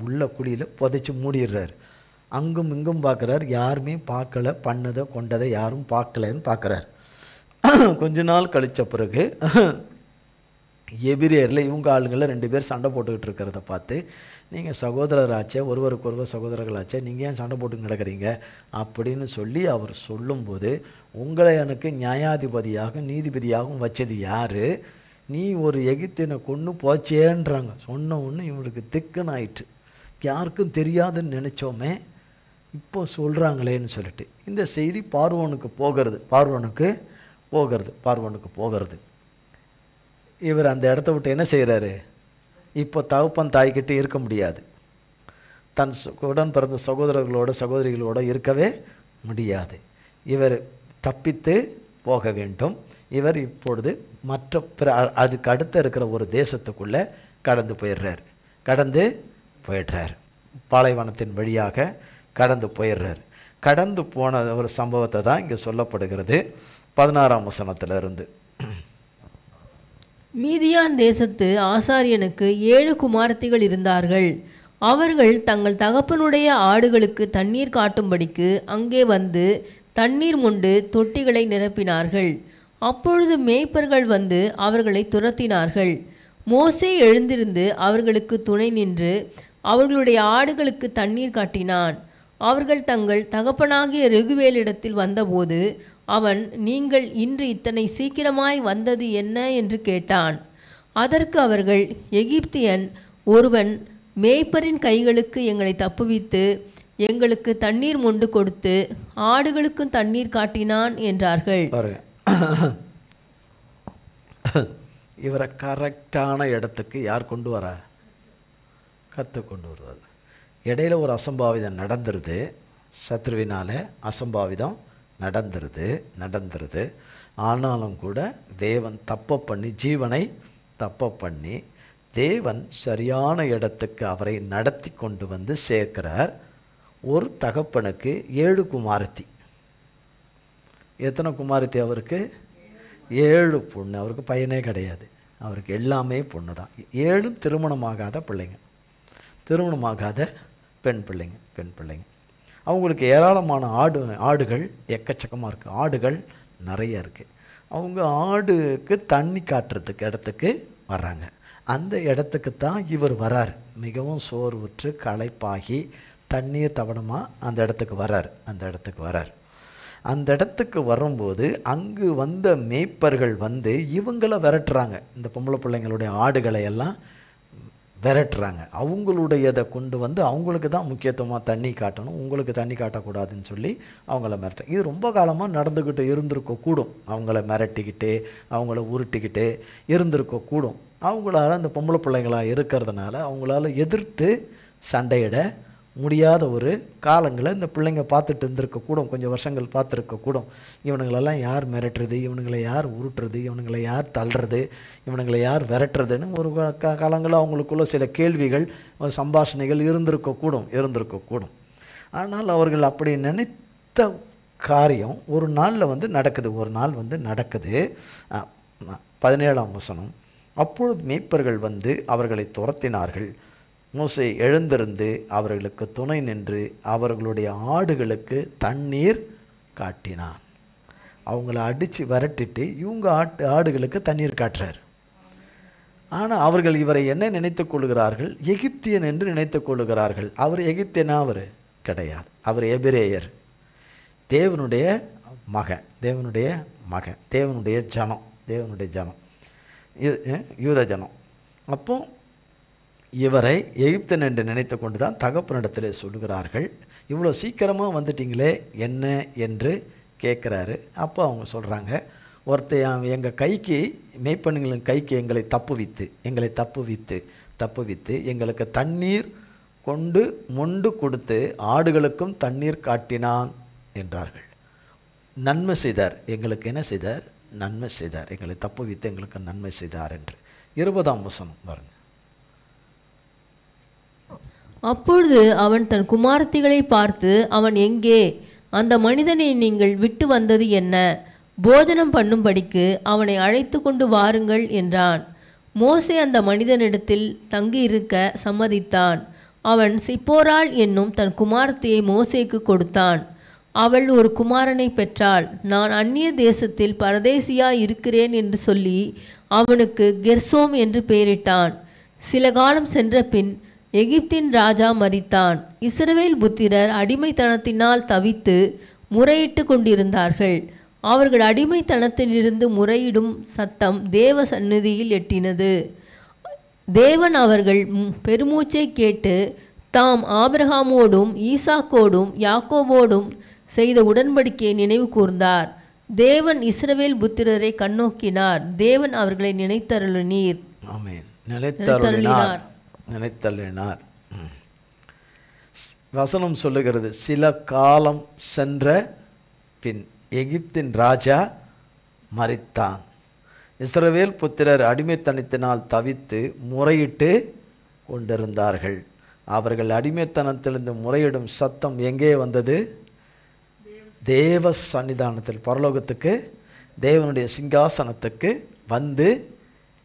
உள்ள குழியில் புதைச்சி மூடிடுறாரு. அங்கும் இங்கும் பார்க்குறார், யாருமே பார்க்கல, பண்ணதை கொண்டதை யாரும் பார்க்கலன்னு பார்க்குறார். கொஞ்ச நாள் கழித்த பிறகு எபிரேயரில் இவங்க ஆளுங்களில் 2 பேர் சண்டை போட்டுக்கிட்டு இருக்கிறத பார்த்து, நீங்கள் சகோதரராச்சே, ஒருவருக்கொருவர் சகோதரர்களாச்சே, நீங்கள் ஏன் சண்டை போட்டு நடக்கிறீங்க அப்படின்னு சொல்லி அவர் சொல்லும்போது, உங்களை எனக்கு நியாயாதிபதியாக நீதிபதியாகவும் வச்சது யார்? நீ ஒரு எகிப்தியனை கொன்று போச்சேன்றாங்க. சொன்ன ஒன்று இவனுக்கு திக்குன்னு ஆயிட்டு, யாருக்கும் தெரியாதுன்னு நினச்சோமே, இப்போ சொல்கிறாங்களேன்னு சொல்லிட்டு இந்த செய்தி பார்வோனுக்கு போகிறது. இவர் அந்த இடத்த விட்டு என்ன செய்கிறாரு? இப்போ தகப்பன் தாய்கிட்ட இருக்க முடியாது, தன் உடன் பிறந்த சகோதரிகளோட இருக்கவே முடியாது. இவர் தப்பித்து போக வேண்டும். இவர் இப்பொழுது அதுக்கு அடுத்த இருக்கிற ஒரு தேசத்துக்குள்ளே கடந்து போயிடுறார். பாலைவனத்தின் வழியாக கடந்து போன ஒரு சம்பவத்தை தான் இங்கே சொல்லப்படுகிறது 16ஆம் வசனத்திலிருந்து. மீதியான் தேசத்து ஆசாரியனுக்கு 7 குமாரத்திகள் இருந்தார்கள். அவர்கள் தங்கள் தகப்பனுடைய ஆடுகளுக்கு தண்ணீர் காட்டும்படிக்கு அங்கே வந்து தண்ணீர் மொண்டு தொட்டிகளை நிரப்பினார்கள். அப்பொழுது மேய்ப்பர்கள் வந்து அவர்களை துரத்தினார்கள். மோசே எழுந்திருந்து அவர்களுக்கு துணை நின்று அவர்களுடைய ஆடுகளுக்கு தண்ணீர் காட்டினான். அவர்கள் தங்கள் தகப்பனாகிய ரெகுவேலிடத்தில் வந்தபோது அவன், நீங்கள் இன்று இத்தனை சீக்கிரமாய் வந்தது என்ன என்று கேட்டான். அதற்கு அவர்கள், எகிப்தியன் ஒருவன் மேய்ப்பரின் கைகளுக்கு எங்களை தப்புவித்து எங்களுக்கு தண்ணீர் மொண்டு கொடுத்து ஆடுகளுக்கும் தண்ணீர் காட்டினான் என்றார்கள். இவரை கரெக்டான இடத்துக்கு யார் கொண்டு வரா? கத்து கொண்டு வருவது. இடையில ஒரு அசம்பாவிதம் நடந்துருது, சத்ருவினால அசம்பாவிதம் நடந்துருது. ஆனாலும் கூட தேவன் ஜீவனை தப்ப பண்ணி தேவன் சரியான இடத்துக்கு அவரை நடத்தி கொண்டு வந்து சேர்க்கிறார். ஒரு தகப்பனுக்கு 7 குமாரத்தி. எத்தனை குமாரத்தி அவருக்கு? 7 பொண்ணு. அவருக்கு பையனே கிடையாது, அவருக்கு எல்லாமே பொண்ணு தான். 7 திருமணமாகாத பெண் பிள்ளைங்க. அவங்களுக்கு ஏராளமான ஆடுகள் எக்கச்சக்கமாக இருக்குது, ஆடுகள் நிறைய இருக்குது. அவங்க ஆடுக்கு தண்ணி காட்டுறதுக்கு இடத்துக்கு வர்றாங்க. அந்த இடத்துக்கு தான் இவர் வரார். மிகவும் சோர்வுற்று களைப்பாகி தண்ணீர் தவணமாக அந்த இடத்துக்கு வரார். அந்த இடத்துக்கு வரும்போது அங்கு வந்த மேய்ப்பர்கள் வந்து இவங்களை விரட்டுறாங்க. இந்த பொம்பளை பிள்ளைங்களுடைய ஆடுகளை எல்லாம் விரட்டுறாங்க. அவங்களுடையதை கொண்டு வந்து அவங்களுக்கு தான் முக்கியத்துவமாக தண்ணி காட்டணும், உங்களுக்கு தண்ணி காட்டக்கூடாதுன்னு சொல்லி அவங்கள மிரட்டுறாங்க. இது ரொம்ப காலமாக நடந்துக்கிட்டு இருந்திருக்கக்கூடும். அவங்கள மிரட்டிக்கிட்டு அவங்கள உருட்டிக்கிட்டு இருந்திருக்கக்கூடும். அவங்களால அந்த பொம்பளை பிள்ளைங்களாக இருக்கிறதுனால அவங்களால எதிர்த்து சண்டையிட முடியாத ஒரு காலங்களை இந்த பிள்ளைங்க பார்த்துட்டு இருந்திருக்கக்கூடும். கொஞ்சம் வருஷங்கள் பார்த்துருக்கக்கூடும். இவனுங்களெல்லாம் யார் மிரட்டுறது, இவனுங்களை யார் உருட்டுறது, இவனுங்களை யார் தள்ளுறது, இவனுங்களை யார் விரட்டுறதுன்னு ஒரு காலங்களில் அவங்களுக்குள்ள சில கேள்விகள், சம்பாஷணைகள் இருந்திருக்கக்கூடும். ஆனால் அவர்கள் அப்படி நினைத்த காரியம் ஒரு நாளில் நடக்குது. 17ஆம் வசனம். அப்பொழுது மேய்ப்பர்கள் வந்து அவர்களை துரத்தினார்கள். மோசே எழுந்திருந்து அவர்களுக்கு துணை நின்று அவர்களுடைய ஆடுகளுக்கு தண்ணீர் காட்டினான். அவங்கள அடித்து விரட்டிட்டு இவங்க ஆடுகளுக்கு தண்ணீர் காட்டுறார். ஆனால் அவர்கள் இவரை என்ன நினைத்து கொள்கிறார்கள்? எகிப்தியன் என்று நினைத்து கொள்கிறார்கள். அவர் எகிப்தியனா? அவர் கிடையாது, அவர் எபிரேயர். தேவனுடைய மகன், தேவனுடைய மகன், தேவனுடைய ஜனம், தேவனுடைய ஜனம், யூத ஜனம். அப்போ இவரை எகிப்தன் என்று நினைத்து கொண்டு தான் தகப்பனிடத்தில் சொல்லுகிறார்கள். இவ்வளோ சீக்கிரமாக வந்துட்டீங்களே என்ன என்று கேட்குறாரு. அப்போ அவங்க சொல்கிறாங்க, ஒருத்தன் எங்கள் கைக்கு, மேய்ப்பனுங்களின் கைக்கு எங்களை தப்புவித்து எங்களுக்கு தண்ணீர் கொண்டு மொண்டு கொடுத்து ஆடுகளுக்கும் தண்ணீர் காட்டினான் என்றார்கள். நன்மை செய்தார், எங்களுக்கு என்ன செய்தார்? நன்மை செய்தார், எங்களை தப்புவித்து எங்களுக்கு நன்மை செய்தார் என்று. 20ஆம் வசனம் பாருங்க. அப்பொழுது அவன் தன் குமாரத்திகளை பார்த்து, அவன் எங்கே? அந்த மனிதனை நீங்கள் விட்டு வந்தது என்ன? போஜனம் பண்ணும்படிக்கு அவனை அழைத்து கொண்டு வாருங்கள் என்றான். மோசே அந்த மனிதனிடத்தில் தங்கியிருக்க சம்மதித்தான். அவன் சிப்போராள் என்னும் தன் குமாரத்தியை மோசேக்கு கொடுத்தான். அவள் ஒரு குமாரனை பெற்றாள். நான் அந்நிய தேசத்தில் பரதேசியாய் இருக்கிறேன் என்று சொல்லி அவனுக்கு கெர்சோம் என்று பெயரிட்டான். சில காலம் சென்ற பின் எகிப்தின் ராஜா மரித்தான். இஸ்ரவேல் புத்திரர் அடிமைத்தனத்தினால் தவித்து முறையிட்டு கொண்டிருந்தார்கள். அவர்கள் அடிமைத்தனத்திலிருந்து முறையிடும் சத்தம் தேவ சந்நிதியில் எட்டினது. தேவன் அவர்கள் பெருமூச்சை கேட்டு தாம் ஆபிரகாமோடும் ஈசாக்கோடும் யாக்கோபோடும் செய்த உடன்படிக்கையை நினைவு கூர்ந்தார். தேவன் இஸ்ரவேல் புத்திரரை கண்ணோக்கினார். தேவன் அவர்களை நினைத்தருளினீர். ஆமென். நினைத்தருளினார். வசனம் சொல்லுகிறது, சில காலம் சென்ற பின் எகிப்தின் ராஜா மரித்தான். இஸ்ரவேல் புத்திரர் அடிமைத்தனத்தினால் தவித்து முறையிட்டு கொண்டிருந்தார்கள். அவர்கள் அடிமைத்தனத்திலிருந்து முறையிடும் சத்தம் எங்கே வந்தது? தேவ சன்னிதானத்தில், பரலோகத்துக்கு, தேவனுடைய சிங்காசனத்துக்கு வந்து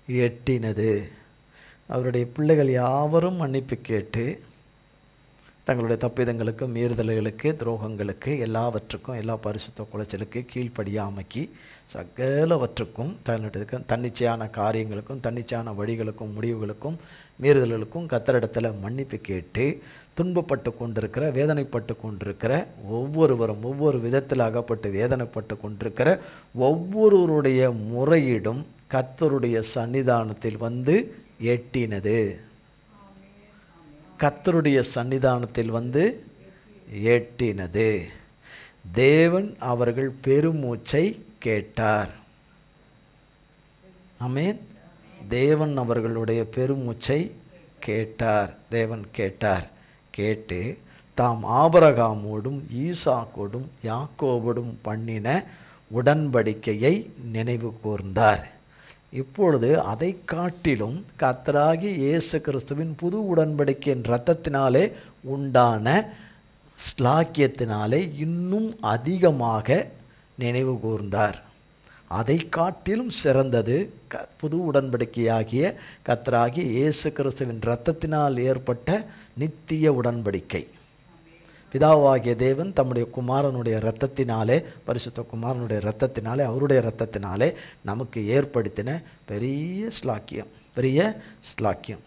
எட்டினது. அவருடைய பிள்ளைகள் யாவரும் மன்னிப்பு கேட்டு தங்களுடைய தப்பிதங்களுக்கு, மீறுதல்களுக்கு, துரோகங்களுக்கு, எல்லாவற்றுக்கும், எல்லா பரிசுத்த குலைச்சலுக்கு கீழ்ப்படியாமைக்கு, சகலவற்றுக்கும், தன்னுடைய தன்னிச்சையான காரியங்களுக்கும், தன்னிச்சையான வழிகளுக்கும், முடிவுகளுக்கும், மீறுதல்களுக்கும் கர்த்தரிடத்தில் மன்னிப்பு கேட்டு துன்பப்பட்டு கொண்டிருக்கிற, வேதனைப்பட்டு கொண்டிருக்கிற ஒவ்வொருவரும், ஒவ்வொரு விதத்தில் அகப்பட்டு வேதனைப்பட்டு கொண்டிருக்கிற ஒவ்வொருவருடைய முறையீடும் கர்த்தருடைய சன்னிதானத்தில் வந்து எட்டினது. கர்த்தருடைய சன்னிதானத்தில் வந்து எட்டினது. தேவன் அவர்கள் பெருமூச்சை கேட்டார். ஆமென். தேவன் அவர்களுடைய பெருமூச்சை கேட்டார். தேவன் கேட்டார். கேட்டு தாம் ஆபிரகாமோடும் ஈசாக்கோடும் யாக்கோபோடும் பண்ணின உடன்படிக்கையை நினைவு கூர்ந்தார். இப்பொழுது அதை காட்டிலும் கர்த்தராகிய இயேசு கிறிஸ்துவின் புது உடன்படிக்கையின் இரத்தத்தினாலே உண்டான ஸ்லாக்கியத்தினாலே இன்னும் அதிகமாக நினைவு கூர்ந்தார். அதை காட்டிலும் சிறந்தது புது உடன்படிக்கையாகிய கர்த்தராகிய இயேசு கிறிஸ்துவின் இரத்தத்தினால் ஏற்பட்ட நித்திய உடன்படிக்கை. பிதாவாகிய தேவன் தம்முடைய குமாரனுடைய இரத்தத்தினாலே, பரிசுத்த குமாரனுடைய இரத்தத்தினாலே, அவருடைய இரத்தத்தினாலே நமக்கு ஏற்படுத்தின பெரிய ஸ்லாக்கியம், பெரிய ஸ்லாக்கியம்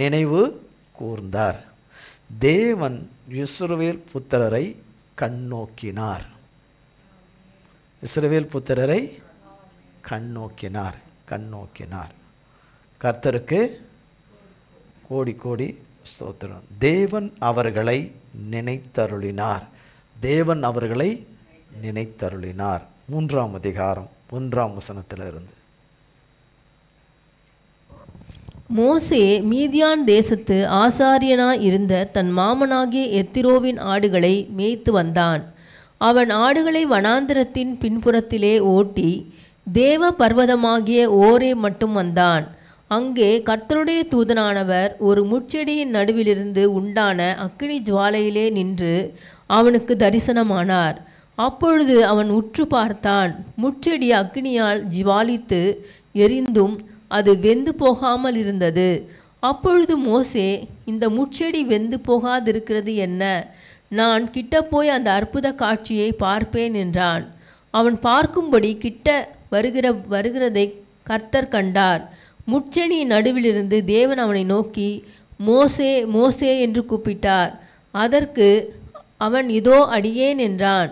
நினைவு கூர்ந்தார். தேவன் இஸ்ரவேல் புத்திரரை கண்ணோக்கினார். இஸ்ரவேல் புத்திரரை கண்ணோக்கினார். கர்த்தருக்கு கோடி கோடி ஸ்தோத்திரம். தேவன் அவர்களை நினைத்தருளினார். தேவன் அவர்களை நினைத்தருளினார். 3ஆம் அதிகாரம் 1ஆம் வசனத்திலிருந்து. மோசே மீதியான் தேசத்து ஆசாரியனாய் இருந்த தன் மாமனாகிய எத்திரோவின் ஆடுகளை மேய்த்து வந்தான். அவன் ஆடுகளை வனாந்திரத்தின் பின்புறத்திலே ஓட்டி தேவ பர்வதமாகிய ஓரே மட்டும் வந்தான். அங்கே கர்த்தருடைய தூதனானவர் ஒரு முட்செடியின் நடுவிலிருந்து உண்டான அக்கினி ஜுவாலையிலே நின்று அவனுக்கு தரிசனமானார். அப்பொழுது அவன் உற்று பார்த்தான். முட்செடி அக்கினியால் ஜுவாலித்து எரிந்தும் அது வெந்து போகாமல் இருந்தது. அப்பொழுது மோசே, இந்த முட்செடி வெந்து போகாதிருக்கிறது என்ன? நான் கிட்ட போய் அந்த அற்புத காட்சியை பார்ப்பேன் என்றான். அவன் பார்க்கும்படி கிட்ட வருகிறதை கர்த்தர் கண்டார். முட்செடியின் நடுவிலிருந்து தேவன் அவனை நோக்கி, மோசே, மோசே என்று கூப்பிட்டார். அதற்கு அவன், இதோ அடியேன் என்றான்.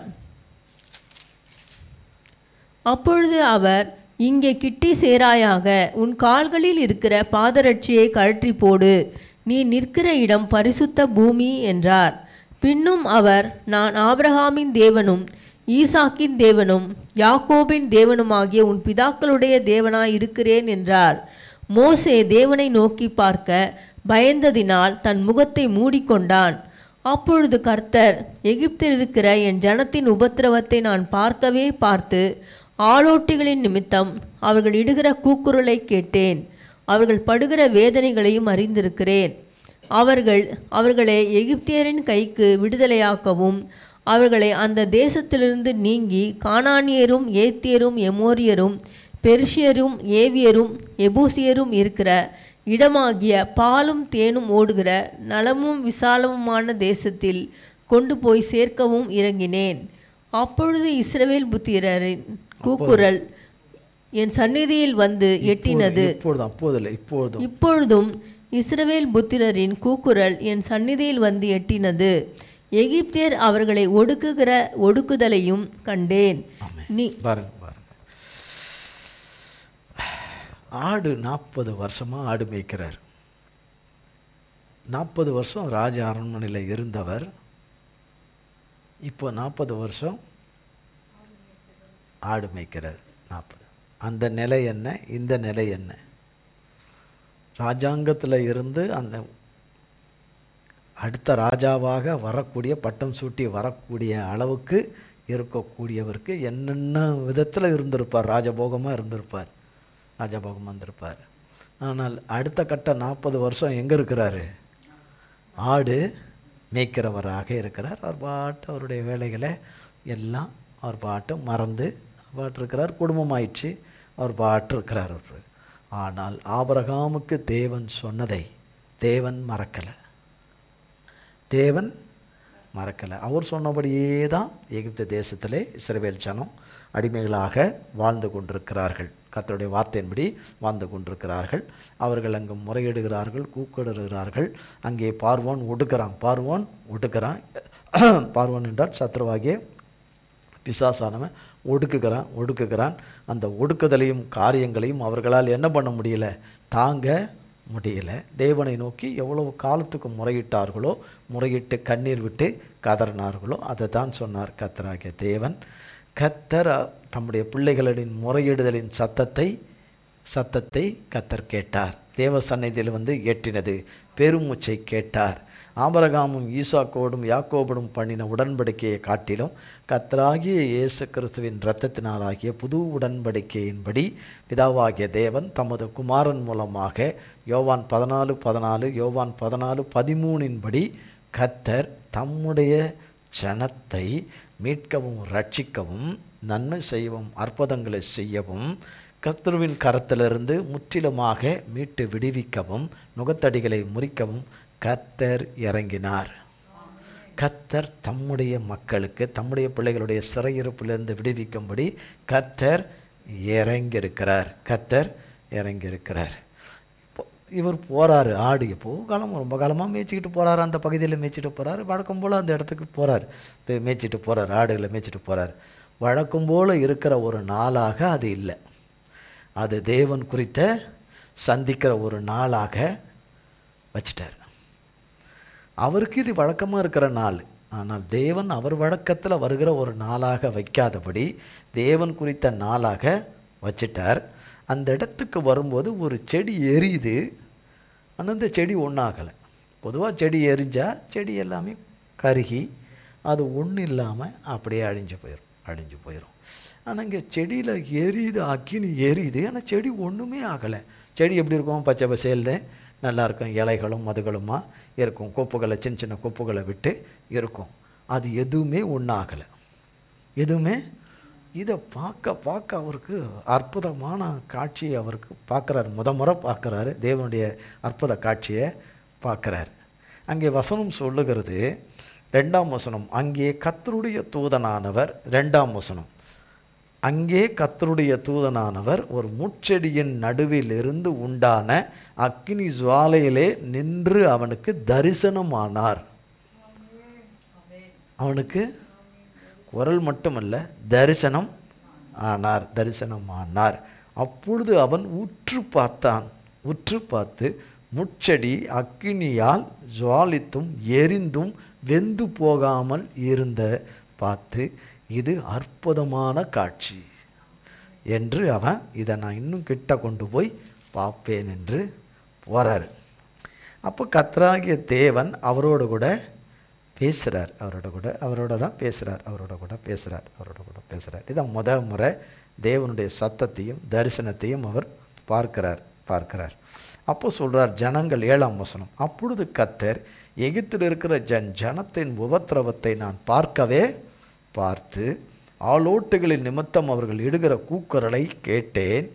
அப்பொழுது அவர், இங்கே கிட்டி சேராயாக, உன் கால்களில் இருக்கிற பாதரட்சியை கழற்றி போடு, நீ நிற்கிற இடம் பரிசுத்த பூமி என்றார். பின்னும் அவர், நான் ஆபிரகாமின் தேவனும் ஈசாக்கின் தேவனும் யாக்கோபின் தேவனுமாகிய உன் பிதாக்களுடைய தேவனாய் இருக்கிறேன் என்றார். மோசே தேவனை நோக்கி பார்க்க பயந்ததினால் தன் முகத்தை மூடிக்கொண்டான். அப்பொழுது கர்த்தர், எகிப்தில் இருக்கிற என் ஜனத்தின் உபத்திரவத்தை நான் பார்க்கவே பார்த்து ஆளோட்டிகளின் நிமித்தம் அவர்கள் இடுகிற கூக்குரலை கேட்டேன், அவர்கள் படுகிற வேதனைகளையும் அறிந்திருக்கிறேன். அவர்களை எகிப்தியரின் கைக்கு விடுதலையாக்கவும் அவர்களை அந்த தேசத்திலிருந்து நீங்கி கானானியரும் ஏத்தியரும் எமோரியரும் பெர்ஷியரும் ஏவியரும் எபூசியரும் இருக்கிற இடமாகிய பாலும் தேனும் ஓடுகிற நலமும் விசாலமுமான தேசத்தில் கொண்டு போய் சேர்க்கவும் இறங்கினேன். அப்பொழுது இஸ்ரவேல் புத்திரரின் கூக்குரல் என் சந்நிதியில் வந்து எட்டினது. இப்பொழுதும் இஸ்ரவேல் புத்திரரின் கூக்குரல் என் சந்நிதியில் வந்து எட்டினது. எகிப்தியர் அவர்களை ஒடுக்குகிற ஒடுக்குதலையும் கண்டேன். நீ பாருங்க, ஆடு 40 வருஷமா ஆடு மேய்க்கிறார். 40 வருஷம் ராஜ அரண்மனையில் இருந்தவர் இப்போ 40 வருஷம் ஆடு மேய்க்கிறார். 40 அந்த நிலை என்ன, இந்த நிலை என்ன? ராஜாங்கத்தில் இருந்து அந்த அடுத்த ராஜாவாக வரக்கூடிய, பட்டம் சூட்டி வரக்கூடிய அளவுக்கு இருக்கக்கூடியவருக்கு என்னென்ன விதத்தில் இருந்திருப்பார், ராஜபோகமாக இருந்திருப்பார். ஆனால் அடுத்த கட்ட 40 வருஷம் எங்கே இருக்கிறாரு? ஆடு மேய்க்கிறவராக இருக்கிறார். அவர் பாட்டு அவருடைய வேலைகளை எல்லாம் அவர் பாட்டு மறந்து பாட்டு இருக்கிறார். குடும்பமாயிடுச்சு, அவர் பாட்டு இருக்கிறார். ஆனால் ஆபிரகாமுக்கு தேவன் சொன்னதை தேவன் மறக்கலை. அவர் சொன்னபடியே தான் எகிப்து தேசத்திலே இஸ்ரவேல் ஜனம் அடிமைகளாக வாழ்ந்து கொண்டிருக்கிறார்கள். கர்த்தருடைய வார்த்தையின்படி வாழ்ந்து கொண்டிருக்கிறார்கள். அவர்கள் அங்கு முறையிடுகிறார்கள், கூக்கிடுகிறார்கள். அங்கே பார்வோன் ஒடுக்கிறான். பார்வோன் என்றால் சத்ருவாகிய பிசாசானவன் ஒடுக்குகிறான். அந்த ஒடுக்குதலையும் காரியங்களையும் அவர்களால் என்ன பண்ண முடியல, தாங்க முடியல. தேவனை நோக்கி எவ்வளவு காலத்துக்கு முறையிட்டார்களோ, முறையிட்டு கண்ணீர் விட்டு கதறினார்களோ, அதை தான் சொன்னார் கர்த்தராகிய தேவன். கர்த்தர் தம்முடைய பிள்ளைகளின் முறையிடுதலின் சத்தத்தை கர்த்தர் கேட்டார். தேவ சந்நிதியில் வந்து எட்டினது, பெருமூச்சை கேட்டார். ஆபிரகாமும் ஈசாக்கோடும் யாக்கோபுடும் பண்ணின உடன்படிக்கையை காட்டிலும் கர்த்தராகிய இயேசு கிறிஸ்துவின் இரத்தத்தினாலாகிய புது உடன்படிக்கையின்படி பிதாவாகிய தேவன் தமது குமாரன் மூலமாக யோவான் 14:14 யோவான் 14:13 கர்த்தர் தம்முடைய ஜனத்தை மீட்கவும் ரட்சிக்கவும் நன்மை செய்யவும் அற்புதங்களை செய்யவும் கர்த்தருவின் கரத்திலிருந்து முற்றிலுமாக மீட்டு விடுவிக்கவும் நுகத்தடிகளை முறிக்கவும் கர்த்தர் இறங்கினார். கர்த்தர் தம்முடைய மக்களுக்கு, தம்முடைய பிள்ளைகளுடைய சிறையிருப்பிலிருந்து விடுவிக்கும்படி கர்த்தர் இறங்கியிருக்கிறார். இவர் போகிறாரு. ஆடு ரொம்ப காலமாக மேய்ச்சிக்கிட்டு போகிறாரு. அந்த பகுதியில் மேய்ச்சிட்டு போகிறாரு. வழக்கம் போல் அந்த இடத்துக்கு போகிறார், மேய்ச்சிட்டு போகிறார், ஆடுகளை மேய்ச்சிட்டு போகிறார். வழக்கம் போல் இருக்கிற ஒரு நாளாக அது இல்லை. அது தேவன் குறித்த சந்திக்கிற ஒரு நாளாக வச்சிட்டார். அவருக்கு இது வழக்கமாக இருக்கிற நாள். ஆனால் தேவன் அவர் வழக்கத்தில் வருகிற ஒரு நாளாக வைக்காதபடி தேவன் குறித்த நாளாக வச்சிட்டார். அந்த இடத்துக்கு வரும்போது ஒரு செடி எரியுது. ஆனால் அந்த செடி ஒன்றாகலை. பொதுவாக செடி எரிஞ்சால் செடி எல்லாமே கருகி அது ஒன்றும் இல்லாமல் அப்படியே அழிஞ்சு போயிடும். ஆனால் இங்கே செடியில் எரியுது, அக்கினி எரியுது. ஆனால் செடி ஒன்றுமே ஆகலை. செடி எப்படி இருக்கும்? பச்சை பசேல்னு நல்லாயிருக்கும், இலைகளும் மதுகளுமா இருக்கும், கொப்புகளை சின்ன சின்ன கொப்புகளை விட்டு இருக்கும். அது எதுவுமே ஒன்றாகலை. இதை பார்க்க அவருக்கு அற்புதமான காட்சியை அவருக்கு பார்க்குறாரு. முறை பார்க்குறாரு. தேவனுடைய அற்புத காட்சியை பார்க்குறாரு. அங்கே வசனம் சொல்லுகிறது, 2ஆம் வசனம், அங்கே கர்த்தருடைய தூதனானவர், 2ஆம் வசனம், அங்கே கர்த்தருடைய தூதனானவர் ஒரு முட்செடியின் நடுவில் இருந்து உண்டான அக்கினி ஜுவாலையிலே நின்று அவனுக்கு தரிசனமானார். அவனுக்கு குரல் மட்டுமல்ல, தரிசனம் ஆனார், தரிசனமானார். அப்பொழுது அவன் உற்று பார்த்தான். உற்று பார்த்து முட்செடி அக்கினியால் ஜுவாலித்தும் எரிந்தும் வெந்து போகாமல் இருந்த பார்த்து, இது அற்புதமான காட்சி என்று அவன், இதை நான் இன்னும் கிட்ட கொண்டு போய் பார்ப்பேன் என்று போறார். அப்போ கர்த்தராகிய தேவன் அவரோடு கூட பேசுகிறார். அவரோட தான் பேசுகிறார். இதான் முறை தேவனுடைய சத்தத்தையும் தரிசனத்தையும் அவர் பார்க்கிறார். அப்போ சொல்றார், ஜனங்கள் 7ஆம் வசனம், அப்பொழுது கர்த்தர் எகிப்தில் இருக்கிற ஜனத்தின் உபத்திரவத்தை நான் பார்த்து ஆளோட்டுகளின் நிமித்தம் அவர்கள் இடுகிற கூக்குரலை கேட்டேன்,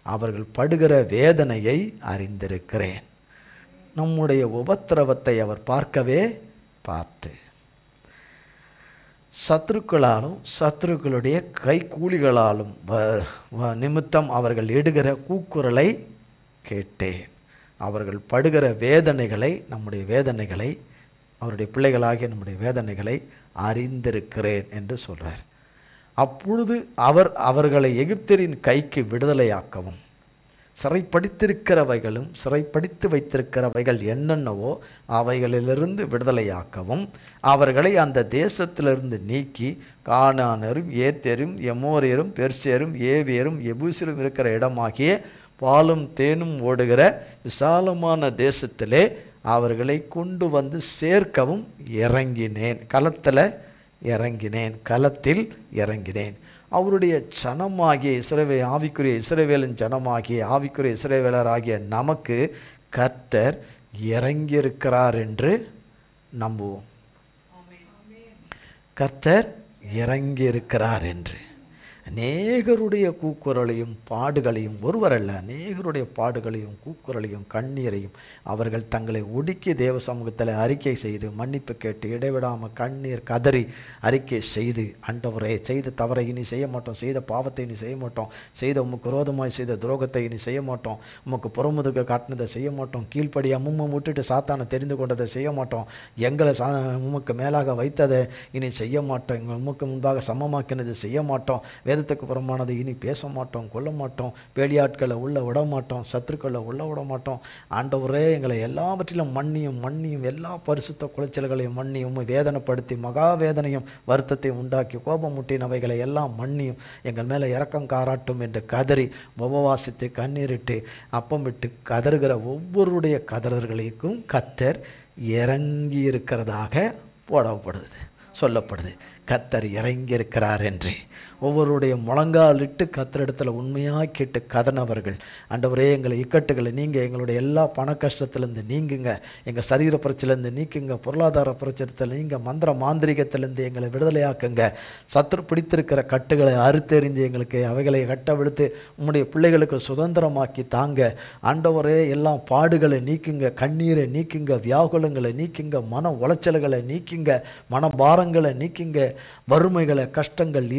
அவர்கள் படுகிற வேதனையை அறிந்திருக்கிறேன். நம்முடைய உபத்திரவத்தை அவர் பார்த்து சத்துருக்களாலும் சத்துருக்களுடைய கைக்கூலிகளாலும் நிமித்தம் அவர்கள் இடுகிற கூக்குரலை கேட்டேன், அவர்கள் படுகிற வேதனைகளை, நம்முடைய வேதனைகளை, அவருடைய பிள்ளைகளாகிய நம்முடைய வேதனைகளை அறிந்திருக்கிறேன் என்று சொல்றார். அப்பொழுது அவர் அவர்களை எகிப்தியரின் கைக்கு விடுதலையாக்கவும், சிறைப்படுத்தி வைத்திருக்கிறவைகள் என்னென்னவோ அவைகளிலிருந்து விடுதலையாக்கவும், அவர்களை அந்த தேசத்திலிருந்து நீக்கி கானானரும் ஏத்தேரும் எமோரியரும் பெர்சியரும் ஏவியரும் எபூசிலும் இருக்கிற இடமாகிய பாலும் தேனும் ஓடுகிற விசாலமான தேசத்திலே அவர்களை கொண்டு வந்து சேர்க்கவும் இறங்கினேன். களத்தில் இறங்கினேன். அவருடைய ஜனமாகிய ஆவிக்குரிய இஸ்ரவேலின் ஜனமாகிய ஆவிக்குரிய இஸ்ரவேலராகிய நமக்கு கர்த்தர் இறங்கியிருக்கிறார் என்று நம்புவோம். கர்த்தர் இறங்கியிருக்கிறார் என்று. அநேகருடைய கூக்குரலையும் பாடுகளையும், ஒருவரல்ல, அநேகருடைய பாடுகளையும் கூக்குரலையும் கண்ணீரையும் அவர்கள் தங்களை ஒடுக்கி தேவ சமூகத்தில் அறிக்கை செய்து மன்னிப்பு கேட்டு இடைவிடாமல் கண்ணீர் கதறி அறிக்கை செய்து, ஆண்டவரே செய்த தவறை இனி செய்ய மாட்டோம், செய்த பாவத்தை இனி செய்ய மாட்டோம், செய்த உமக்கு விரோதமாய் செய்த துரோகத்தை இனி செய்ய மாட்டோம், உமக்கு புறமுதுக காட்டினதை செய்ய மாட்டோம், கீழ்ப்படியாக மும்மை விட்டுட்டு சாத்தானை தெரிந்து கொண்டதை செய்ய மாட்டோம், எங்களை உமக்கு மேலாக வைத்ததை இனி செய்ய மாட்டோம், எங்கள் உமக்கு முன்பாக சமமாக்கினது செய்ய மாட்டோம், வேதத்துக்கு புறமானதை இனி பேச மாட்டோம், கொல்ல மாட்டோம், வேலியாட்களை உள்ள விட மாட்டோம், சத்துருக்களை உள்ள விட மாட்டோம், ஆண்டவரே எங்களை எல்லாவற்றிலும் மன்னியும் எல்லா பரிசுத்த குலைச்சல்களையும் மன்னியும், வேதனைப்படுத்தி மகா வேதனையும் வருத்தத்தையும் உண்டாக்கி கோபமுட்டினவைகளை எல்லாம் மன்னியும், எங்கள் மேலே இரக்கம் காராட்டும் என்று கதறி உபவாசித்து கண்ணீரிட்டு அப்பமிட்டு கதறுகிற ஒவ்வொருடைய கதறல்களுக்கும் கர்த்தர் இறங்கி இருக்கிறதாக சொல்லப்படுது. கர்த்தர் இறங்கி இருக்கிறார் என்று ஒவ்வொருடைய முழங்காலிட்டு கர்த்தரிடத்தில் உண்மையாக கேட்டு கதனவர்கள், ஆண்டவரே எங்களை இக்கட்டுகளை நீங்கள் எங்களுடைய எல்லா பண கஷ்டத்திலேருந்து நீங்குங்க, எங்கள் சரீர பிரச்சனையிலேருந்து நீக்குங்க, பொருளாதார பிரச்சனத்தில் நீங்கள் மந்திர மாந்திரிகத்திலேருந்து எங்களை விடுதலையாக்குங்க, சத்துரு பிடித்திருக்கிற கட்டுகளை அறுத்தெறிஞ்சு எங்களுக்கு அவைகளை கட்டவிடுத்து உம்முடைய பிள்ளைகளுக்கு சுதந்திரமாக்கி தாங்க, ஆண்டவரே எல்லாம் பாடுகளை நீக்குங்க, கண்ணீரை நீக்குங்க, வியாகுலங்களை நீக்குங்க, மன உளைச்சல்களை நீக்குங்க, மனபாரங்களை நீக்குங்க, வறுமைகளை கஷ்டங்கள்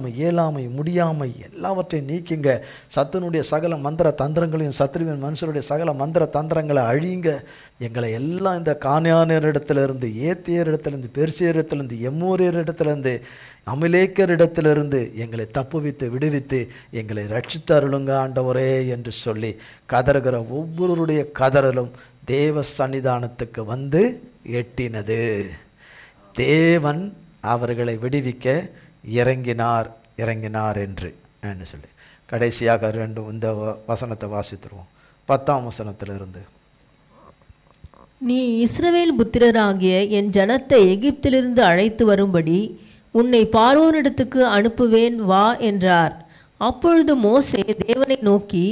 இயலாமை முடியாமை எல்லாவற்றையும் நீக்குங்க, சத்துனுடைய சகல மந்திர தந்திரங்களையும் சத்ருவின் மனுஷருடைய சகல மந்திர தந்திரங்களை அழியுங்க, எங்களை எல்லாம் இந்த கானானியர் இடத்திலிருந்து, ஏத்தியர் இடத்திலிருந்து, பெர்சியர் இடத்திலிருந்து, எம்மோரியர் இடத்திலிருந்து, அமலேக்கர் இடத்திலிருந்து எங்களை தப்புவித்து விடுவித்து எங்களை ரட்சித்து அருளுங்க ஆண்டவரே என்று சொல்லி கதறுகிற ஒவ்வொருடைய கதறலும் தேவ சன்னிதானத்துக்கு வந்து எட்டினது. தேவன் அவர்களை விடுவிக்க இறங்கினார் என்று சொல்லி கடைசியாக இந்த வசனத்தை வாசித்துருவோம். 10ஆம் வசனத்திலிருந்து, நீ இஸ்ரவேல் புத்திரராகிய என் ஜனத்தை எகிப்திலிருந்து அழைத்து வரும்படி உன்னை பார்வோனிடத்துக்கு அனுப்புவேன் வா என்றார். அப்பொழுது மோசே தேவனை நோக்கி,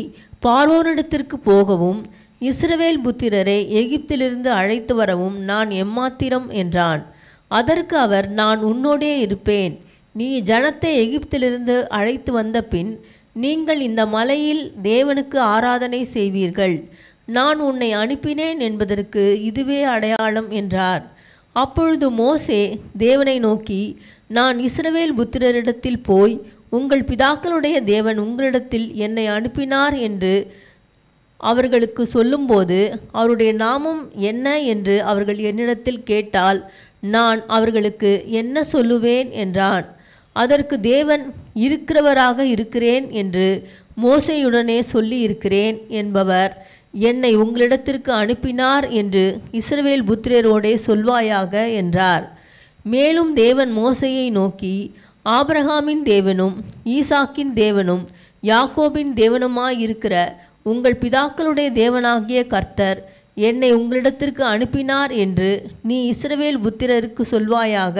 பார்வோனிடத்திற்கு போகவும் இஸ்ரவேல் புத்திரரை எகிப்திலிருந்து அழைத்து வரவும் நான் எம்மாத்திரம் என்றான். அதற்கு அவர், நான் உன்னோடே இருப்பேன், நீ ஜனத்தை எகிப்திலிருந்து அழைத்து வந்த பின் நீங்கள் இந்த மலையில் தேவனுக்கு ஆராதனை செய்வீர்கள், நான் உன்னை அனுப்பினேன் என்பதற்கு இதுவே அடையாளம் என்றார். அப்பொழுது மோசே தேவனை நோக்கி, நான் இஸ்ரவேல் புத்திரரிடத்தில் போய் உங்கள் பிதாக்களுடைய தேவன் உங்களிடத்தில் என்னை அனுப்பினார் என்று அவர்களுக்கு சொல்லும்போது அவருடைய நாமம் என்ன என்று அவர்கள் என்னிடத்தில் கேட்டால் நான் அவர்களுக்கு என்ன சொல்லுவேன் என்றான். அதற்கு தேவன் இருக்கிறவராக இருக்கிறேன் என்று மோசேயுடனே சொல்லி இருக்கிறேன் என்பவர் என்னை உங்களிடத்திற்கு அனுப்பினார் என்று இஸ்ரவேல் புத்திரரோடே சொல்வாயாக என்றார். மேலும் தேவன் மோசேயை நோக்கி, ஆபிரகாமின் தேவனும் ஈசாக்கின் தேவனும் யாக்கோபின் தேவனுமாயிருக்கிற உங்கள் பிதாக்களுடைய தேவனாகிய கர்த்தர் என்னை உங்களிடத்திற்கு அனுப்பினார் என்று நீ இஸ்ரவேல் புத்திரருக்கு சொல்வாயாக.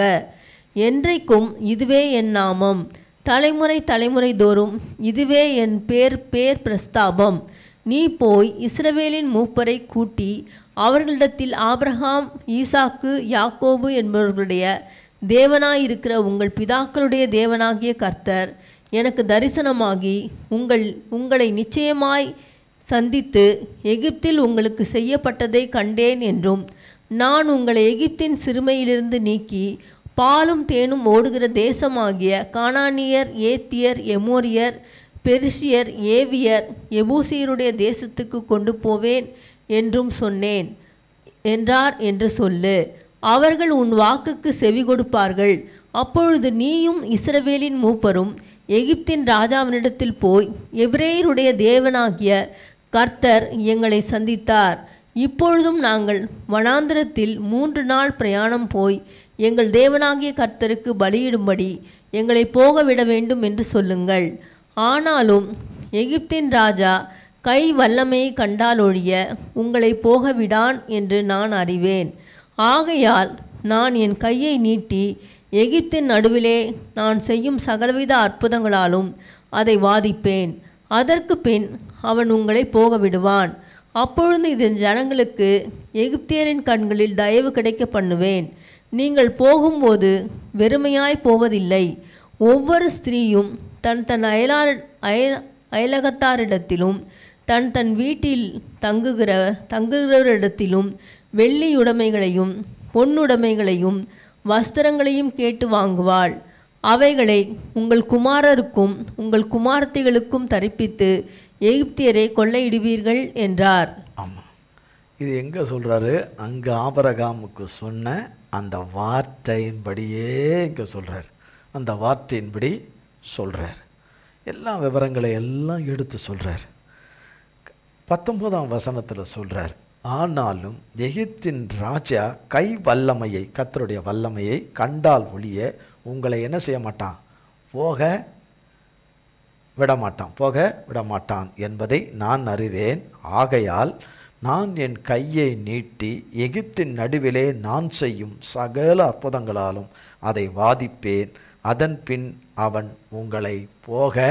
என்றைக்கும் இதுவே என் நாமம், தலைமுறை தலைமுறை தோறும் இதுவே என் பேர் பிரஸ்தாபம். நீ போய் இஸ்ரவேலின் மூப்பரை கூட்டி அவர்களிடத்தில் ஆபிரகாம் ஈசாக்கு யாக்கோபு என்பவர்களுடைய தேவனாயிருக்கிற உங்கள் பிதாக்களுடைய தேவனாகிய கர்த்தர் எனக்கு தரிசனமாகி உங்களை நிச்சயமாய் சந்தித்து எகிப்தில் உங்களுக்கு செய்யப்பட்டதை கண்டேன் என்றும், நான் உங்களை எகிப்தின் சிறுமையிலிருந்து நீக்கி பாலும் தேனும் ஓடுகிற தேசமாகிய கானானியர், ஏத்தியர், எமோரியர், பெரிசியர், ஏவியர், எபூசியருடைய தேசத்துக்கு கொண்டு போவேன் என்றும் சொன்னேன் என்றார் என்று சொல்லு. அவர்கள் உன் வாக்குக்கு செவி கொடுப்பார்கள். அப்பொழுது நீயும் இஸ்ரவேலின் மூப்பரும் எகிப்தின் ராஜாவினிடத்தில் போய், எபிரேயருடைய தேவனாகிய கர்த்தர் எங்களை சந்தித்தார். இப்பொழுதும் நாங்கள் வனாந்திரத்தில் 3 நாள் பிரயாணம் போய் எங்கள் தேவனாகிய கர்த்தருக்கு பலியிடும்படி எங்களை போக விட வேண்டும் என்று சொல்லுங்கள். ஆனாலும் எகிப்தின் ராஜா கை வல்லமையை கண்டாலொழிய உங்களை போக விடான் என்று நான் அறிவேன். ஆகையால் நான் என் கையை நீட்டி எகிப்தின் நடுவிலே நான் செய்யும் சகலவித அற்புதங்களாலும் அதை வாதிப்பேன். அதற்கு பின் அவன் உங்களை போக விடுவான். அப்பொழுது இதன் ஜனங்களுக்கு எகிப்தியரின் கண்களில் தயவு கிடைக்க பண்ணுவேன். நீங்கள் போகும்போது வெறுமையாய் போவதில்லை. ஒவ்வொரு ஸ்திரீயும் தன் தன் அயலகத்தாரிடத்திலும் தன் வீட்டில் தங்குகிறவரிடத்திலும் வெள்ளியுடைமைகளையும் பொன்னுடைமைகளையும் வஸ்திரங்களையும் கேட்டு வாங்குவாள். அவைகளை உங்கள் குமாரருக்கும் உங்கள் குமாரத்திகளுக்கும் தரிப்பித்து எகிப்தியரை கொள்ளையிடுவீர்கள் என்றார். ஆமாம், இது எங்கே சொல்கிறாரு? அங்கே ஆபிரகாமுக்கு சொன்ன அந்த வார்த்தையின்படியே இங்கே சொல்கிறார். அந்த வார்த்தையின்படி சொல்கிறார். எல்லா விவரங்களை எல்லாம் எடுத்து சொல்கிறார். 19ஆம் வசனத்தில் சொல்கிறார், ஆனாலும் எகிப்தின் ராஜா கை வல்லமையை, கர்த்தருடைய வல்லமையை கண்டால் ஒழிய உங்களை என்ன செய்ய மாட்டான்? போக விடமாட்டான் என்பதை நான் அறிவேன். ஆகையால் நான் என் கையை நீட்டி எகிப்தின் நடுவிலே நான் செய்யும் சகல அற்புதங்களாலும் அதை வாதிப்பேன். அதன் பின் அவன் உங்களை போக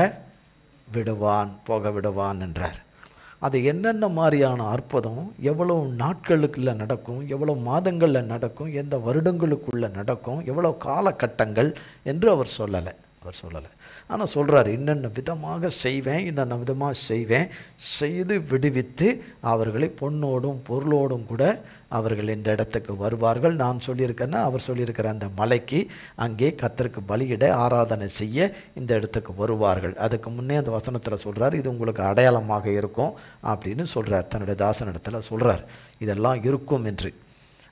விடுவான் என்றார். அது என்னென்ன மாதிரியான அற்புதம், எவ்வளோ நாட்களுக்குள்ள நடக்கும், எவ்வளோ மாதங்களில் நடக்கும், எந்த வருடங்களுக்குள்ளே நடக்கும், எவ்வளோ காலகட்டங்கள் என்று அவர் சொல்லலை. ஆனால் சொல்கிறார், இன்னென்ன விதமாக செய்வேன், செய்து விடுவித்து அவர்களை பொன்னோடும் பொருளோடும் கூட அவர்கள் இந்த இடத்துக்கு வருவார்கள். நான் சொல்லியிருக்கேன்னா அவர் சொல்லியிருக்கிற அந்த மலைக்கு அங்கே கர்த்தருக்கு பலியிட ஆராதனை செய்ய இந்த இடத்துக்கு வருவார்கள். அதுக்கு முன்னே அந்த வசனத்தில் சொல்கிறார், இது உங்களுக்கு அடையாளமாக இருக்கும் அப்படின்னு சொல்கிறார். தன்னுடைய தாசனிடத்தில் சொல்கிறார் இதெல்லாம் இருக்கும் என்று.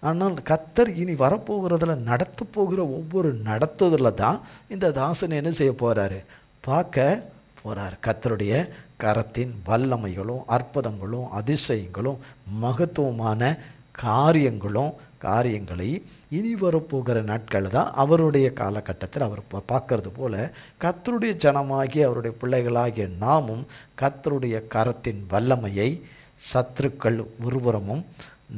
ஆனால் கர்த்தர் இனி வரப்போகிறதில் நடத்த போகிற ஒவ்வொரு நடத்துதலில் தான் இந்த தாசன் என்ன செய்ய போகிறாரு? பார்க்க போகிறார். கர்த்தருடைய கரத்தின் வல்லமைகளும் அற்புதங்களும் அதிசயங்களும் மகத்துவமான காரியங்களை இனி வரப்போகிற நாட்கள் தான் அவருடைய காலகட்டத்தில் அவர் பார்க்கறது போல கர்த்தருடைய ஜனமாகிய அவருடைய பிள்ளைகளாகிய நாமும் கர்த்தருடைய கரத்தின் வல்லமையை சத்துருக்கள் ஒருபுறமும்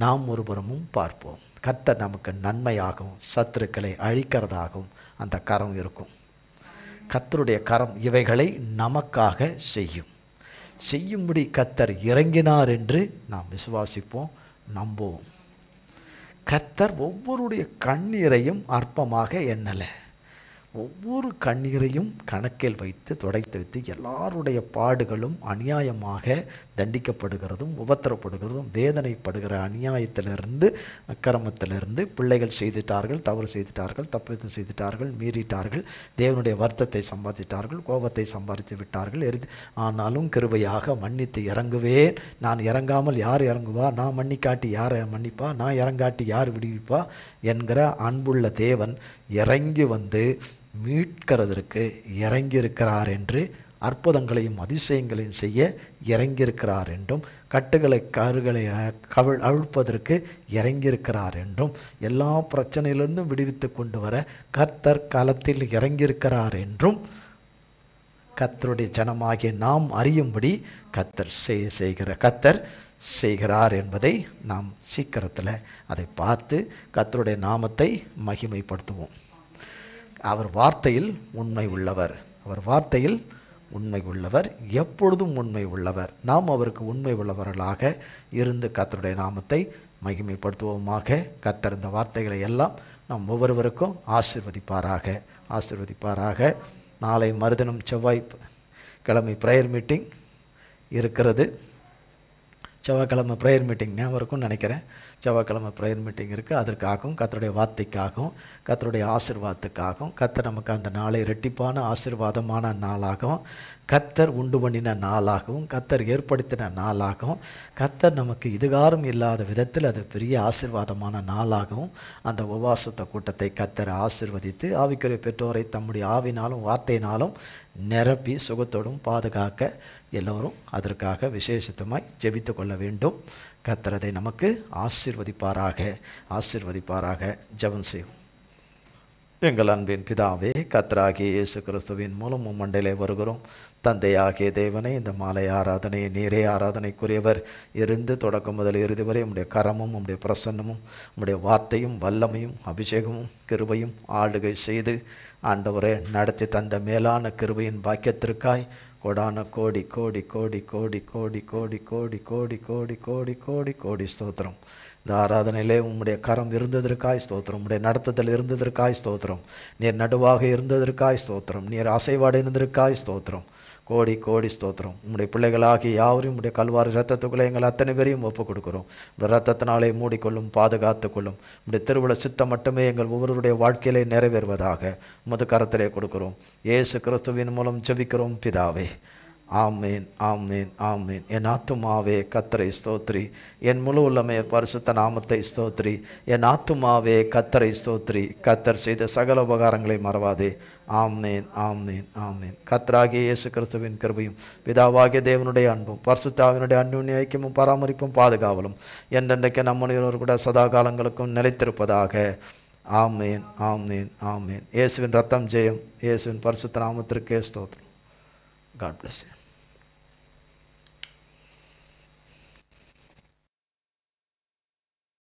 நாம் ஒருபுறமும் பார்ப்போம். கர்த்தர் நமக்கு நன்மையாகவும் சத்துருக்களை அழிக்கிறதாகவும் அந்த கரம் இருக்கும். கர்த்தருடைய கரம் இவைகளை நமக்காக செய்யும்படி கர்த்தர் இறங்கினார் என்று நாம் விசுவாசிப்போம், நம்புவோம். கர்த்தர் ஒவ்வொருடைய கண்ணீரையும் அற்பமாக எண்ணலை. ஒவ்வொரு கண்ணீரையும் கணக்கில் வைத்து துடைத்து வைத்து எல்லாருடைய பாடுகளும் அநியாயமாக தண்டிக்கப்படுகிறதும் உபத்திரப்படுகிறதும் வேதனைப்படுகிற அநியாயத்திலிருந்து அக்கிரமத்திலிருந்து பிள்ளைகள் செய்துட்டார்கள், தவறு செய்துட்டார்கள், தப்பு செய்துட்டார்கள், மீறிட்டார்கள், தேவனுடைய வருத்தத்தை சம்பாதித்தார்கள், கோபத்தை சம்பாதித்து விட்டார்கள். ஆனாலும் கிருபையாக மன்னித்து இறங்குவேன். நான் இறங்காமல் யார் இறங்குவா? நான் மன்னிக்காட்டி யாரை மன்னிப்பா? நான் இறங்காட்டி யார் விடுவிப்பா? என்கிற அன்புள்ள தேவன் இறங்கி வந்து மீட்கிறதற்கு இறங்கியிருக்கிறார் என்று, அற்புதங்களையும் அதிசயங்களையும் செய்ய இறங்கியிருக்கிறார் என்றும், கட்டுகளை கருகளை அவிழ்ப்பதற்கு இறங்கியிருக்கிறார் என்றும், எல்லா பிரச்சனையிலிருந்தும் விடுவித்து கொண்டு வர கர்த்தர் காலத்தில் இறங்கியிருக்கிறார் என்றும் கர்த்தருடைய ஜனமாகிய நாம் அறியும்படி கர்த்தர் செய்கிறார் என்பதை நாம் சீக்கிரத்தில் அதை பார்த்து கர்த்தருடைய நாமத்தை மகிமைப்படுத்துவோம். அவர் வார்த்தையில் உண்மை உள்ளவர், அவர் வார்த்தையில் உண்மை உள்ளவர், எப்பொழுதும் உண்மை உள்ளவர். நாம் அவருக்கு உண்மை உள்ளவர்களாக இருந்து கர்த்தருடைய நாமத்தை மகிமைப்படுத்துவோமாக. கர்த்தர் இந்த வார்த்தைகளை எல்லாம் நாம் ஒவ்வொருவருக்கும் ஆசீர்வதிப்பாராக. நாளை மறுதினம் செவ்வாய்க்கிழமை ப்ரேயர் மீட்டிங் இருக்கிறது. செவ்வாய்க்கிழமை ப்ரேயர் மீட்டிங் ஞாபகம் இருக்கும்னு நினைக்கிறேன். செவ்வாய்க்கிழமை ப்ரேயர் மீட்டிங் இருக்குது. அதற்காகவும் கர்த்தருடைய வார்த்தைக்காகவும் கர்த்தருடைய ஆசீர்வாதத்துக்காகவும், கர்த்தர் நமக்கு அந்த நாளை இரட்டிப்பான ஆசீர்வாதமான நாளாகவும், கர்த்தர் உண்டு பண்ணின நாளாகவும், கர்த்தர் ஏற்படுத்தின நாளாகவும், கர்த்தர் நமக்கு இதுகாரம் இல்லாத விதத்தில் அது பெரிய ஆசீர்வாதமான நாளாகவும் அந்த உபவாசத்த கூட்டத்தை கர்த்தர் ஆசீர்வதித்து ஆவிக்குரிய பெற்றோரை தம்முடைய ஆவினாலும் வார்த்தையினாலும் நிரப்பி சுகத்தோடும் பாதுகாக்க எல்லோரும் அதற்காக விசேஷித்தமாய் ஜெபித்து கொள்ள வேண்டும். கர்த்தர் அதை நமக்கு ஆசீர்வதிப்பாராக. ஜெபம் செய்வோம். எங்கள் அன்பின் பிதாவே, கர்த்தராகிய இயேசு கிறிஸ்துவின் மூலம் மண்டையிலே வருகிறோம். தந்தையாகிய தேவனை, இந்த மாலை ஆராதனை நீரே ஆராதனைக்குரியவர் இருந்து தொடக்கம் முதல் இறுதி வரை உம்முடைய கரமும் உம்முடைய பிரசன்னமும் உம்முடைய வார்த்தையும் வல்லமையும் அபிஷேகமும் கிருபையும் ஆளுகை செய்து ஆண்டவரே நடத்தி தந்த மேலான கிருபையின் பாக்கியத்திற்காய் கோடான கோடி கோடி கோடி கோடி கோடி கோடி கோடி கோடி கோடி கோடி கோடி கோடி ஸ்தோத்திரம். இந்த ஆராதனையிலே உம்முடைய கரம் இருந்ததற்காய் ஸ்தோத்திரம், உம்முடைய நடத்துதல் இருந்ததற்காய் ஸ்தோத்திரம், நீர் நடுவாக இருந்ததற்காய் ஸ்தோத்திரம், நீர் அசைவாடு இருந்ததற்காய் ஸ்தோத்திரம். கோடி கோடி ஸ்தோத்திரம். உம்முடைய பிள்ளைகளாகி யாவரையும் உம்முடைய கல்வாரி ரத்தத்துக்குள்ளே எங்கள் அத்தனை பேரையும் ஒப்புக் கொடுக்கிறோம். உடைய ரத்தத்தினாலே மூடிக்கொள்ளும், பாதுகாத்து கொள்ளும். உடைய திருவிழா சித்தம் மட்டுமே எங்கள் ஒவ்வொருடைய வாழ்க்கையிலே நிறைவேறுவதாக உமது கரத்திலே கொடுக்கிறோம். இயேசு கிறிஸ்துவின் மூலம் ஜெபிக்கிறோம் பிதாவே. ஆமேன், ஆமேன், ஆமேன். என் ஆத்துமாவே கர்த்தரை ஸ்தோத்ரி, என் முழு உள்ளமே பரிசுத்த நாமத்தை ஸ்தோத்ரி. என் ஆத்துமாவே கர்த்தரை ஸ்தோத்ரி, கர்த்தர் செய்த சகல உபகாரங்களை மறவாதே. ஆமேன், ஆமேன், ஆமேன். கர்த்தராகிய இயேசு கிறிஸ்துவின் கிருபையும் பிதாவாகிய தேவனுடைய அன்பும் பரிசுத்தாவினுடைய அன்பின் ஐக்கியமும் பராமரிப்பும் பாதுகாவலும் என்றென்றைக்கு நம்முடையோர் கூட சதா காலங்களுக்கும் நிலைத்திருப்பதாக. ஆமேன், ஆமேன், ஆமேன். இயேசுவின் ரத்தம் ஜெயம். இயேசுவின் பரிசுத்த நாமத்திற்கே ஸ்தோத்திரம். God bless you.